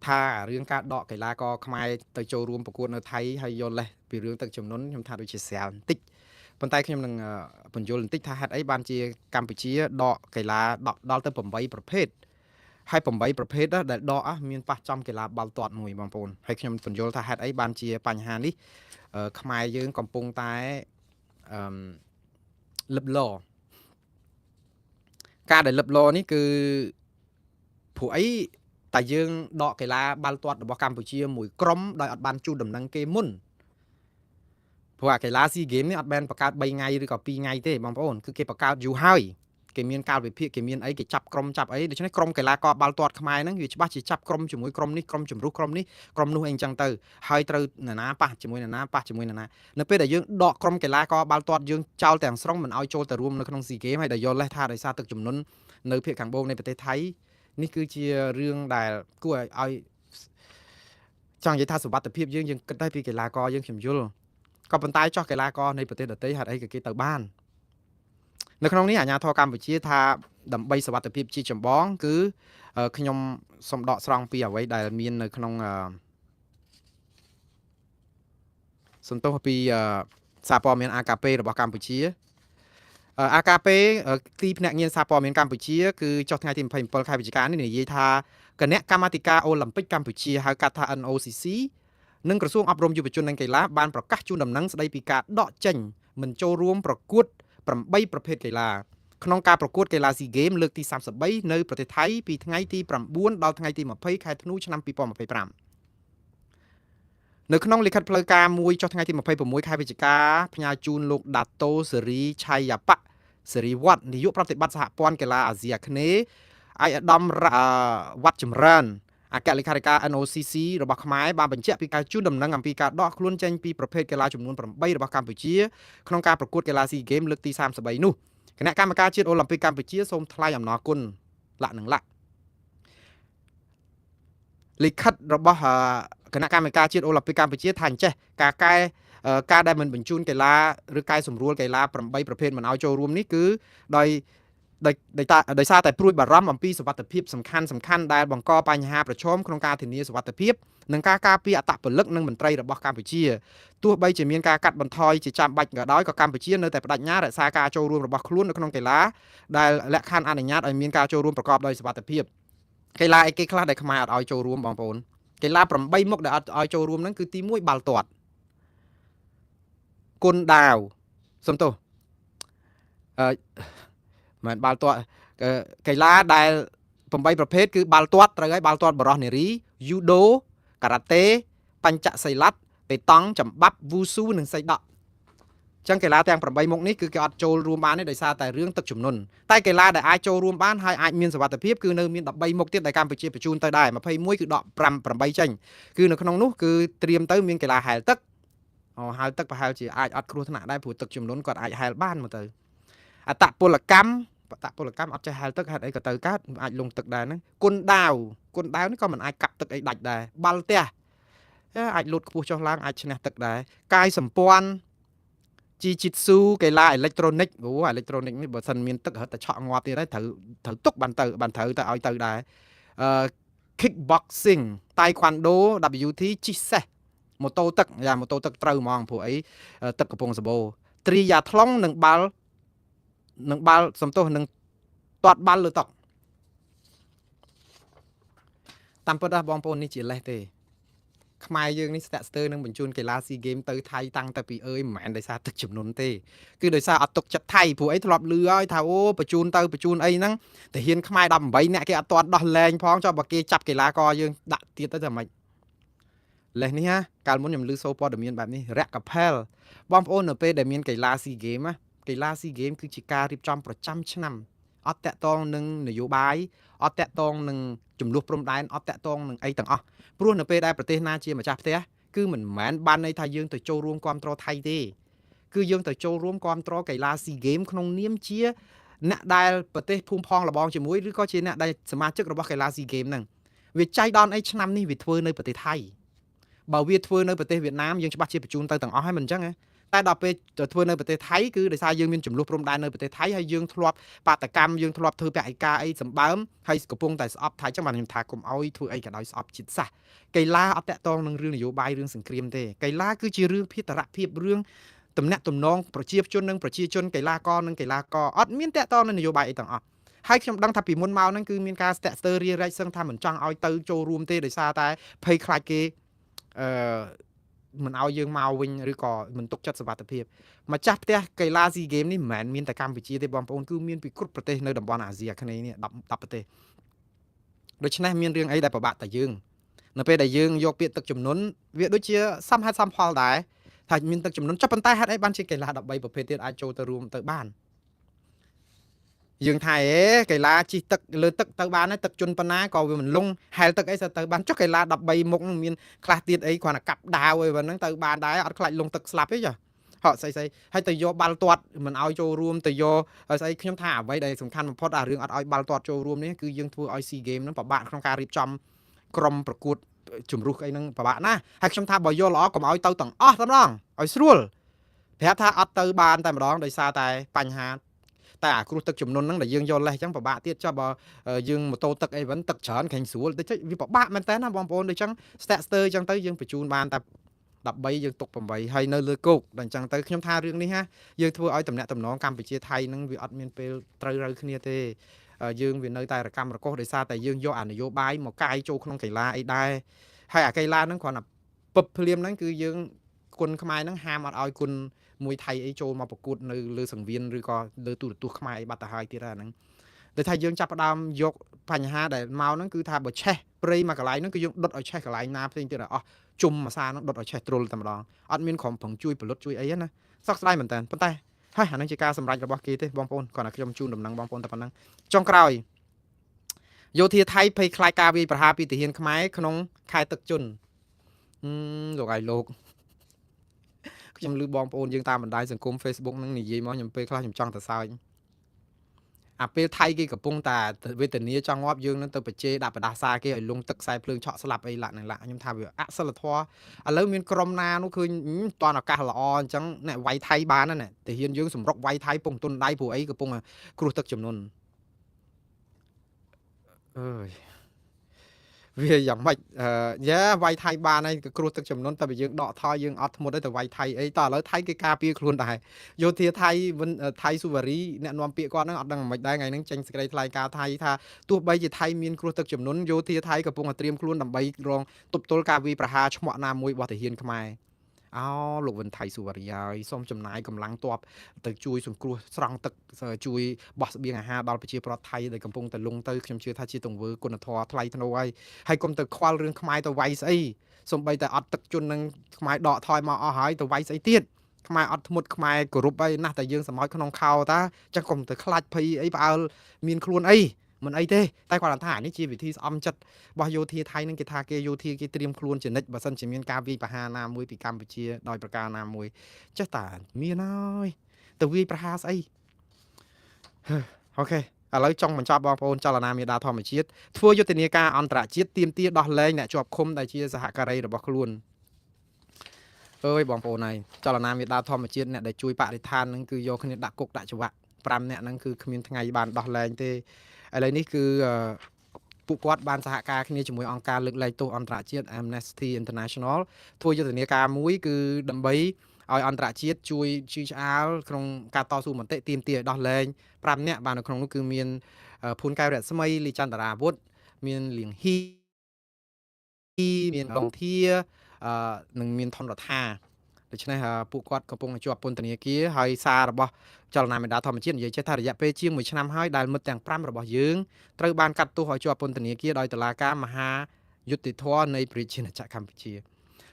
ថារឿងការដកកីឡាករខ្មែរទៅចូលរួមប្រកួតនៅថៃហើយយល់លេសពីរឿងទឹកជំនន់ខ្ញុំថាដូចជាស្រាលបន្តិច ប៉ុន្តែខ្ញុំនឹងបញ្យល់បន្តិចថាហេតុអីបានជាកម្ពុជាដកកីឡាដល់ទៅ8ប្រភេទហើយ8ប្រភេទដែលដកមានប៉ះចំកីឡាបាល់ទាត់មួយបងប្អូនហើយខ្ញុំបញ្យល់ថាហេតុអីបានជាបញ្ហានេះខ្មែរយើងកំពុងតែលឹបឡការដែលលឹបឡនេះគឺព្រោះអីតែយើងដកកីឡាបាល់ទាត់របស់កម្ពុជាមួយក្រុមដោយអត់បានជួលដំណឹងគេមុនព្រោះអាកីឡា SEA Games នេះអត់បានបង្កើត3ថ្ងៃឬក៏2ថ្ងៃទេបងប្អូនគឺគេបង្កើតយូរហើយគេមានកាលវិភាគគេមានអីគេចាប់ក្រុមចាប់អីដូច្នេះក្រុមកីឡាករបាល់ទាត់ខ្មែរហ្នឹងវាច្បាស់ជាចាប់ក្រុមជាមួយក្រុមនេះក្រុមជំរុះក្រុមនេះក្រុមនោះអីអញ្ចឹងទៅហើយត្រូវណាប៉ះជាមួយណាប៉ះជាមួយណានៅពេលដែលយើងដកក្រុមកីឡាករបាល់ទាត់យើងចោលទាំងស្រុងមិនឲ្យចូលទៅរួមនៅក្នុង SEA Games ហើយដែលយកលេសថាដោយសារទឹកជំនន់នៅភាគខាងបូកនៃប្រទេសថៃនេះគឺជារឿងដែលគួរឲ្យចង់និយាយថាសុវត្ថិភាពយើងគិតតែពីកីឡាករយើងខ្ញុំយល់ក៏ប៉ុន្តែចោះកីឡាករនៃប្រទេសដទៃហេតុអីគេទៅបាននៅក្នុងនេះអាជ្ញាធរកម្ពុជាថាដើម្បីសុវត្ថិភាពជាចម្បងគឺខ្ញុំសូមដកស្រង់ពីអ្វីដែលមាននៅក្នុងសំទោសពីសារព័ត៌មាន AKP របស់កម្ពុជាAKP ទីភ្នាក់ងារសារព័ត៌មានកម្ពុជាគឺចុះថ្ងៃទី27ខែវិច្ឆិកានេះនិយាយថាគណៈកម្មាធិការអូឡ িম্প ិកកម្ពុជាហៅកាត់ថា NOCC និងក្រសួងអប់រំយុវជននិងកីឡាបានប្រកាសជូនដំណឹងស្ដីពីការដកចេញមិនចូលរួមប្រកួត8ប្រភេទកីឡាក្នុងការប្រកួតកីឡា SEA Games លើកទី33នៅប្រទេសថៃពីថ្ងៃទី9ដល់ថ្ងៃទី20ខែធ្នូឆ្នាំ2025នៅក្នុងលិខិតផ្លូវការមួយចុះថ្ងៃទី26ខែវិច្ឆិកាផ្ញើជូនលោកដាតូសេរីឆៃយ៉ាប៉ាសេរីវត្តនាយកប្រតិបត្តិសហព័ន្ធកីឡាអាស៊ីអាគ្នេយ៍ឯកឧត្តមវត្តចម្រើនអគ្គលេខាធិការ NOCC របស់ខ្មែរបានបញ្ជាក់ពីការជូនដំណឹងអំពីការដកខ្លួនចេញពីប្រភេទកីឡាចំនួន8របស់កម្ពុជាក្នុងការប្រកួតកីឡា SEA Games លើកទី33នោះគណៈកម្មការជាតិអូឡ িম্প ិកកម្ពុជាសូមថ្លែងអំណរគុណលិខិតរបស់គណៈកម្មការជាតិអូឡ িম্প ិកកម្ពុជាថាអញ្ចេះការដែលមិនបញ្ជូនកីឡាឬកែសម្រួលកីឡា8ប្រភេទមិនឲ្យចូលរួមនេះគឺដោយសារតែព្រួយបារម្ភអំពីសុវត្ថិភាពសំខាន់ដែលបង្កបញ្ហាប្រឈមក្នុងការធានាសុវត្ថិភាពនិងការការពារអត្តពលិកនិងមន្ត្រីរបស់កម្ពុជាទោះបីជាមានការកាត់បន្ថយជាចាំបាច់ក៏ដោយក៏កម្ពុជានៅតែបដិញ្ញារក្សាការចូលរួមរបស់ខ្លួននៅក្នុងកីឡាដែលលក្ខខណ្ឌអនុញ្ញាតឲ្យមានការចូលរួមប្រកបដោយសុវត្ថិភាពកីឡាអីគេខ្លះដែលខ្មែរអត់ឲ្យចូលរួមបងប្អូនកីឡា8មុខដែលអត់ឲ្យចូលរួមហ្នឹងគឺទី1បាល់ទាត់គុនដាវសំទោសមិនបាល់ទាត់កីឡាដែល8ប្រភេទគឺបាល់ទាត់ត្រូវហើយបាល់ទាត់បរោះនារីយូដូការ៉ាតេបញ្ចសីល័តប៉េតង់ចម្បាប់វ៉ូស៊ូនិងសីដក់ចឹងកីឡាទាំង8មុខនេះគឺគេអត់ចូលរួមបានទេដោយសារតែរឿងទឹកជំនន់តែកីឡាដែលអាចចូលរួមបានហើយអាចមានសុវត្ថិភាពគឺនៅមាន13មុខទៀតដែលកម្ពុជាបញ្ជូនទៅដែរ21គឺដក8ចេញគឺនៅក្នុងនោះគឺត្រៀមទៅមានកីឡាហែលទឹកហែលទឹកប្រហែលជាអាចអត់គ្រោះថ្នាក់ដែរព្រោះទឹកជំនន់គាត់អាចហែលបានមកទៅអត្តពលកម្មអត់ចេះហែលទឹកហេតុអីក៏ទៅកើតអាចលងទឹកដែរហ្នឹងគុនដាវនេះក៏មិនអាចកាប់ទឹកអីដាច់ដែរបាល់ទះអាចលូតខ្ពស់ចុះឡើងអាចឈ្នះទឹកដែរកាយសម្ព័ន្ធជីជីតស៊ូកីឡាអេឡិចត្រូនិកអេឡិចត្រូនិកនេះបើសិនមានទឹករត់តែឆក់ងាប់ទៀតហើយត្រូវទុកបានត្រូវទៅឲ្យទៅដែរkickboxing taekwondo WT ជិះសេះម៉ូតូទឹកត្រូវហ្មងព្រោះអីទឹកកំពង់សបូរត្រីយ៉ាថ្លុងនិងបាល់សំទោសនឹងទាត់បាល់លើតុតាមពិតបងប្អូននេះជាលេសទេខ្មែរយើងនេះស្ទាក់ស្ទើរនឹងបញ្ជូនកីឡា SEA Games ទៅថៃតាំងតែពីមិនមែនដោយសារទឹកជំនន់ទេគឺដោយសារអត់ទុកចិត្តថៃព្រោះអីធ្លាប់លឺហើយថាអូបញ្ជូនអីហ្នឹងតាហ៊ានខ្មែរ18នាក់គេអត់ទាន់ដោះលែងផងចុះបើគេចាប់កីឡាករយើងដាក់ទៀតទៅម៉េចលេសនេះណាកាលមុនខ្ញុំលឺសូព័ត៌មានបែបនេះរកផែលបងប្អូននៅពេលដែលមានកីឡា SEA Games ណាកីឡា SEA Games គឺជាការរៀបចំប្រចាំឆ្នាំអត់តាក់ទងនឹងនយោបាយអត់តាក់ទងនឹងចំនួនព្រំដែនអត់តាក់ទងនឹងអីទាំងអស់ព្រោះនៅពេលដែលប្រទេសណាជាម្ចាស់ផ្ទះគឺមិនមែនបានន័យថាយើងទៅចូលរួមគាំទ្រថៃទេគឺយើងទៅចូលរួមគាំទ្រកីឡា SEA Games ក្នុងនាមជាអ្នកដែលប្រទេសភូមិផងលបងជាមួយឬក៏ជាអ្នកដែលសមាជិករបស់កីឡា SEA Games ហ្នឹងវាចៃដន្យអីឆ្នាំនេះវាធ្វើនៅប្រទេសថៃបើវាធ្វើនៅប្រទេសវៀតណាមយើងច្បាស់ជាបញ្ជូនទៅទាំងអស់ហើយមិនអញ្ចឹងទេតែដល់ពេលទៅធ្វើនៅប្រទេសថៃគឺដោយសារយើងមានចំនួនព្រំដែននៅប្រទេសថៃហើយយើងធ្លាប់បាតកម្មយើងធ្លាប់ធ្វើបរិការអីសម្បើមហើយកំពុងតែស្អប់ថៃអញ្ចឹងបានខ្ញុំថាកុំអោយធ្វើអីក៏ដោយស្អប់ជាតិសាសន៍កីឡាអត់តាក់ទងនឹងរឿងនយោបាយរឿងសង្គ្រាមទេកីឡាគឺជារឿងភេទរភាពរឿង តំណាក់តំណងប្រជាជននិងប្រជាជនកីឡាករនិងកីឡាករអត់មានតាក់ទងនឹងនយោបាយអីទាំងអស់ហើយខ្ញុំដឹងថាពីមុនមកហ្នឹងគឺមានការស្ទាក់ស្ទើររារែកសឹងថាមិនចង់ឲ្យទៅចូលរួមទេដោយសារតែភ័យខ្លាចគេអឺមិនឲ្យយើងមកវិញឬក៏មិនទុកចិត្តសុវត្ថិភាពម្ចាស់ផ្ទះកីឡា SEA Games នេះមិនមែនមានតែកម្ពុជាទេបងប្អូនគឺមានពីគ្រប់ប្រទេសនៅតំបន់អាស៊ីអាគ្នេយ៍នេះ10ប្រទេសដូច្នេះមានរឿងអីដែលពិបាកតែយើងនៅពេលដែលយើងយកពាក្យទឹកជំនន់វាដូចជាសំហេតុសំផលដែរថាមានទឹកជំនន់ចុះប៉ុន្តែហេតុអីបានជាកីឡា13ប្រភេទទៀតអាចចូលទៅរួមទៅបានយើងថាកីឡាជិះទឹកលើទឹកទៅបានហើយទឹកជន់ប៉ុណ្ណាក៏វាមិនលងហែលទឹកអីទៅបានចុះកីឡា13មុខមានខ្លះទៀតអីគ្រាន់តែកាប់ដាវអីហ្នឹងទៅបានដែរអត់ខ្លាចលងទឹកស្លាប់ទេចាហត់ស្អីហើយទៅយកបាល់ទាត់មិនឲ្យចូលរួមទៅយកស្អីខ្ញុំថាអ្វីដែលសំខាន់បំផុតអារឿងអត់ឲ្យបាល់ទាត់ចូលរួមនេះគឺយើងធ្វើឲ្យ SEA Games ហ្នឹងពិបាកក្នុងការរៀបចំក្រុមប្រកួតជំរុះអីហ្នឹងពិបាកណាស់ហើយខ្ញុំថាបើយកល្អកុំឲ្យទៅទាំងអស់តែម្ដងឲ្យស្រួលប្រាប់ថាអត់ទៅបានតែម្ដងដោយសារតែបញ្ហាតែអាគ្រោះទឹកជំនន់ហ្នឹងដែលយើងយកលេសអញ្ចឹងពិបាកទៀតចុះបើយើងម៉ូតូទឹកអីវិញទឹកច្រើនខាញ់ស្រួលតិចវាពិបាកមែនតើណាបងប្អូនដូចអញ្ចឹងស្ទាក់ស្ទើរអញ្ចឹងទៅយើងបញ្ជូនបានតែ13យើងទុក8ហើយនៅលើគោកដល់អញ្ចឹងទៅខ្ញុំថារឿងនេះណាយើងធ្វើឲ្យតំណែងតំណងកម្ពុជាថៃហ្នឹងវាអត់មានពេលត្រូវរើគ្នាទេយើងវានៅតែរកម្មរកុសដោយសារតែយើងយកអានយោបាយមកកាយចូលក្នុងកីឡាអីដែរហើយអាកីឡាហ្នឹងគ្រាន់តែពឹបភ្លាមហ្នឹងគឺយើងគុណខ្មែរហ្នឹងហាមអត់ឲ្យគុណមួយថៃអីចូលមកប្រកួតនៅលើសង្វៀនឬក៏លើទូរទស្សន៍ខ្មែរអីបាត់ទៅហើយទៀតហ្នឹងដូចថាយើងចាប់ផ្ដើមយកបញ្ហាដែលមកហ្នឹងគឺថាបើឆេះព្រៃមកកន្លែងហ្នឹងគឺយើងដុតឲ្យឆេះកន្លែងណាផ្សេងទៀតអស់ជុំមួយសាហ្នឹងដុតឲ្យឆេះទ្រុលតែម្ដងអត់មានក្រុមប្រឹងជួយផលិតជួយអីណាសោកស្ដាយមែនតើប៉ុន្តែហើយអាហ្នឹងជាការសម្រេចរបស់គេទេបងប្អូនគ្រាន់តែខ្ញុំជូនដំណឹងបងប្អូនតែប៉ុណ្ណឹងចុងក្រោយយោធាថៃភ័យខ្លាចការវាយប្រហារពីទាហានខ្មែរក្នុងខែទឹកជន់លោកឯងលោកខ្ញុំឮបងប្អូនយើងតាមបណ្ដាញសង្គម Facebook ហ្នឹងនិយាយមកខ្ញុំពេលខ្លះខ្ញុំចង់ទៅសើចអាពេលថៃគេកំពុងតែវេទនាចង់ងាប់យើងនឹងទៅបច្ចេដាក់បដាសាគេឲ្យលងទឹកខ្សែភ្លើងឆក់ស្លាប់អីឡាក់នឹងឡាក់ខ្ញុំថាវាអសិលធម៌ឥឡូវមានក្រុមណានោះឃើញតនឱកាសល្អអញ្ចឹងអ្នកវាយថៃបានណាទាហានយើងសម្រុកវាយថៃពងទុនដៃព្រោះអីកំពុងគ្រោះទឹកជំនន់អើយវាយ៉ាងម៉េចយ៉ាវាយថៃបានហើយគ្រោះទឹកចំនួនតែបើយើងដកថយយើងអត់ធ្មត់ទៅវាយថៃអីតើឥឡូវថៃគេការពារខ្លួនដែរយោធាថៃថៃស៊ូវ៉ារីអ្នកនាំពាក្យគាត់ហ្នឹងអត់ដឹងមិនដែរថ្ងៃហ្នឹងចេញសេចក្តីថ្លែងការណ៍ថៃថាទោះបីជាថៃមានគ្រោះទឹកចំនួនយោធាថៃកំពុងតែត្រៀមខ្លួនដើម្បីរងទប់ទល់ការវាយប្រហារឆ្មក់ណាមួយរបស់ទាហានខ្មែរលោកវិនថៃស៊ូវ៉ារីហើយសូមចំណាយកម្លាំងទ័ពទៅជួយសង្គ្រោះស្រង់ទឹកជួយបោះស្បៀងអាហារដល់ប្រជាពលរដ្ឋថៃដែលកំពុងតែលងទៅខ្ញុំជឿថាជាទង្វើគុណធម៌ថ្លៃថ្នូរហើយកុំទៅខ្វល់រឿងខ្មែរទៅវាយស្អីសូម្បីតែអត់ទឹកជន់នឹងខ្មែរដកថយមកអស់ហើយទៅវាយស្អីទៀតខ្មែរអត់ធ្មត់ខ្មែរគោរពអីណាស់តែយើងសម្ឲ្យក្នុងខោតាចឹងកុំទៅខ្លាចភ័យអីផ្អើលមានខ្លួនអីមិនអីទេតែគាត់ថានេះជាវិធីស្អំចិត្តរបស់យោធាថៃនឹងគេថាគេយោធាគេត្រៀមខ្លួនជានិច្ចបើសិនជាមានការវាយប្រហារណាមួយពីកម្ពុជាដោយប្រការណាមួយចេះតាមានហើយទៅវាយប្រហារស្អីអូខេឥឡូវចង់បញ្ចប់បងប្អូនចលនាមេដាធម្មជាតិធ្វើយុទ្ធនាការអន្តរជាតិទាមទារដោះលែងអ្នកជាប់ឃុំដែលជាសហការីរបស់ខ្លួនអើយបងប្អូនហើយចលនាមេដាធម្មជាតិអ្នកដែលជួយបរិស្ថាននឹងគឺយកគ្នាដាក់គុកដាក់ច្បាប់5នាក់ហ្នឹងគឺគ្មានថ្ងៃបានដោះលែងទេឥឡូវនេះគឺពួកគាត់បានសហការគ្នាជាមួយអង្គការលើកលែងទោសអន្តរជាតិ Amnesty International ធ្វើយុទ្ធនាការមួយគឺដើម្បីឲ្យអន្តរជាតិជួយឆ្អាលក្នុងការតស៊ូមតិទាមទារឲ្យដោះលែង5នាក់បាននៅក្នុងនោះគឺមានភួនកែវរស្មីលីចន្ទរាវុធមានលៀងហ៊ីមានដងធានិងមានថនរដ្ឋាដូច្នេះពួកគាត់កំពុងជាប់ពន្ធនាគារហើយសាររបស់ចលនាមេដាធម្មជាតិនិយាយចេះថារយៈពេលជាង1ឆ្នាំហើយដែលមិត្តទាំង5របស់យើងត្រូវបានកាត់ទោសឲ្យជាប់ពន្ធនាគារដោយតុលាការមហាយុត្តិធម៌នៃប្រជាណាចក្រកម្ពុជា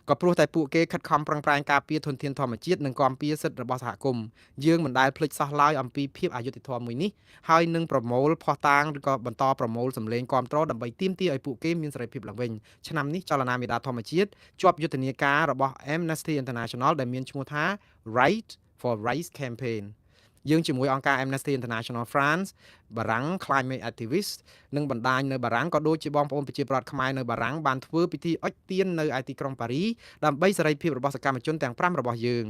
ក៏ព្រោះតែពួកគេខិតខំប្រឹងប្រែងការពារធនធានធម្មជាតិនិងគាំពៀសិទ្ធិរបស់សហគមន៍យើងមិនដែលភ្លេចសោះឡើយអំពីភាពអយុត្តិធម៌មួយនេះហើយនឹងប្រមូលភស្តុតាងឬក៏បន្តប្រមូលសម្លេងគាំទ្រដើម្បីទាមទារឲ្យពួកគេមានសេរីភាពឡើងវិញឆ្នាំនេះចលនាមេដាធម្មជាតិជាប់យុទ្ធនាការរបស់ Amnesty International ដែលមានឈ្មោះថា Right for Rights Campaign យើងជាមួយអង្គការ Amnesty International France បារាំង Climate Activist និងបណ្ដាញនៅបារាំងក៏ដូចជាបងប្អូនប្រជាពលរដ្ឋខ្មែរនៅបារាំងបានធ្វើពិធីអុជទៀននៅឯទីក្រុងប៉ារីដើម្បីសេរីភាពរបស់សកម្មជនទាំង5របស់យើង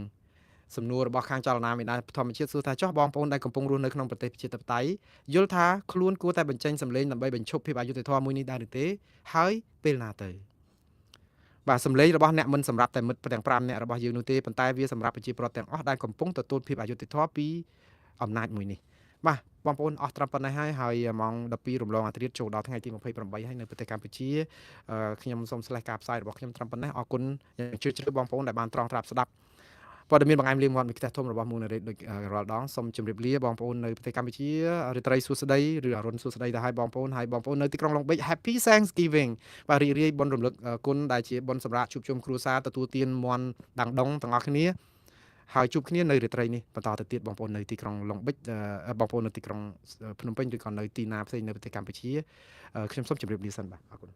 សំណួររបស់ខាងចលនាមេដាធម្មជាតិសួរថាចុះបងប្អូនដែលកំពុងរស់នៅក្នុងប្រទេសប្រជាធិបតេយ្យយល់ថាខ្លួនគួរតែបញ្ចេញសម្លេងដើម្បីបញ្ឈប់ភាពអយុត្តិធម៌មួយនេះដែរឬទេហើយពេលណាទៅ បាទសម្លេងរបស់អ្នកមិនសម្រាប់តែមិត្តទាំង5អ្នករបស់យើងនោះទេប៉ុន្តែវាសម្រាប់ប្រជាពលរដ្ឋទាំងអស់ដែលកំពុងទទួលភាពអយុត្តិធម៌ពីអំណាចមួយនេះបាទបងប្អូនអស់ត្រឹមប៉ុណ្ណេះហើយម៉ោង12រំលងអាធ្រាត្រចូលដល់ថ្ងៃទី28ហើយនៅប្រទេសកម្ពុជាខ្ញុំសូមស្លេះការផ្សាយរបស់ខ្ញុំត្រឹមប៉ុណ្ណេះអរគុណយ៉ាងជ្រាលជ្រៅបងប្អូនដែលបានត្រង់ត្រាប់ស្ដាប់ព័ត៌មានបង្អែមលៀមមាត់មួយខ្ទះធំរបស់មូនរ៉េតដូចរាល់ដងសូមជម្រាបលាបងប្អូននៅប្រទេសកម្ពុជារាត្រីសួស្ដីឬអរុនសួស្ដីទៅឲ្យបងប្អូននៅទីក្រុងឡុងបិច Happy Thanksgiving បាទរីករាយបុណ្យរំលឹកគុណដែលជាបុណ្យសម្រាប់ជួបជុំគ្រួសារទទួលទានមន់ដាំងដុងទាំងអស់គ្នាហើយជួបគ្នានៅរាត្រីនេះបន្តទៅទៀតបងប្អូននៅទីក្រុងឡុងបិចបងប្អូននៅទីក្រុងភ្នំពេញឬក៏នៅទីណាផ្សេងនៅប្រទេសកម្ពុជាខ្ញុំសូមជម្រាបលាសិនបាទអរគុណ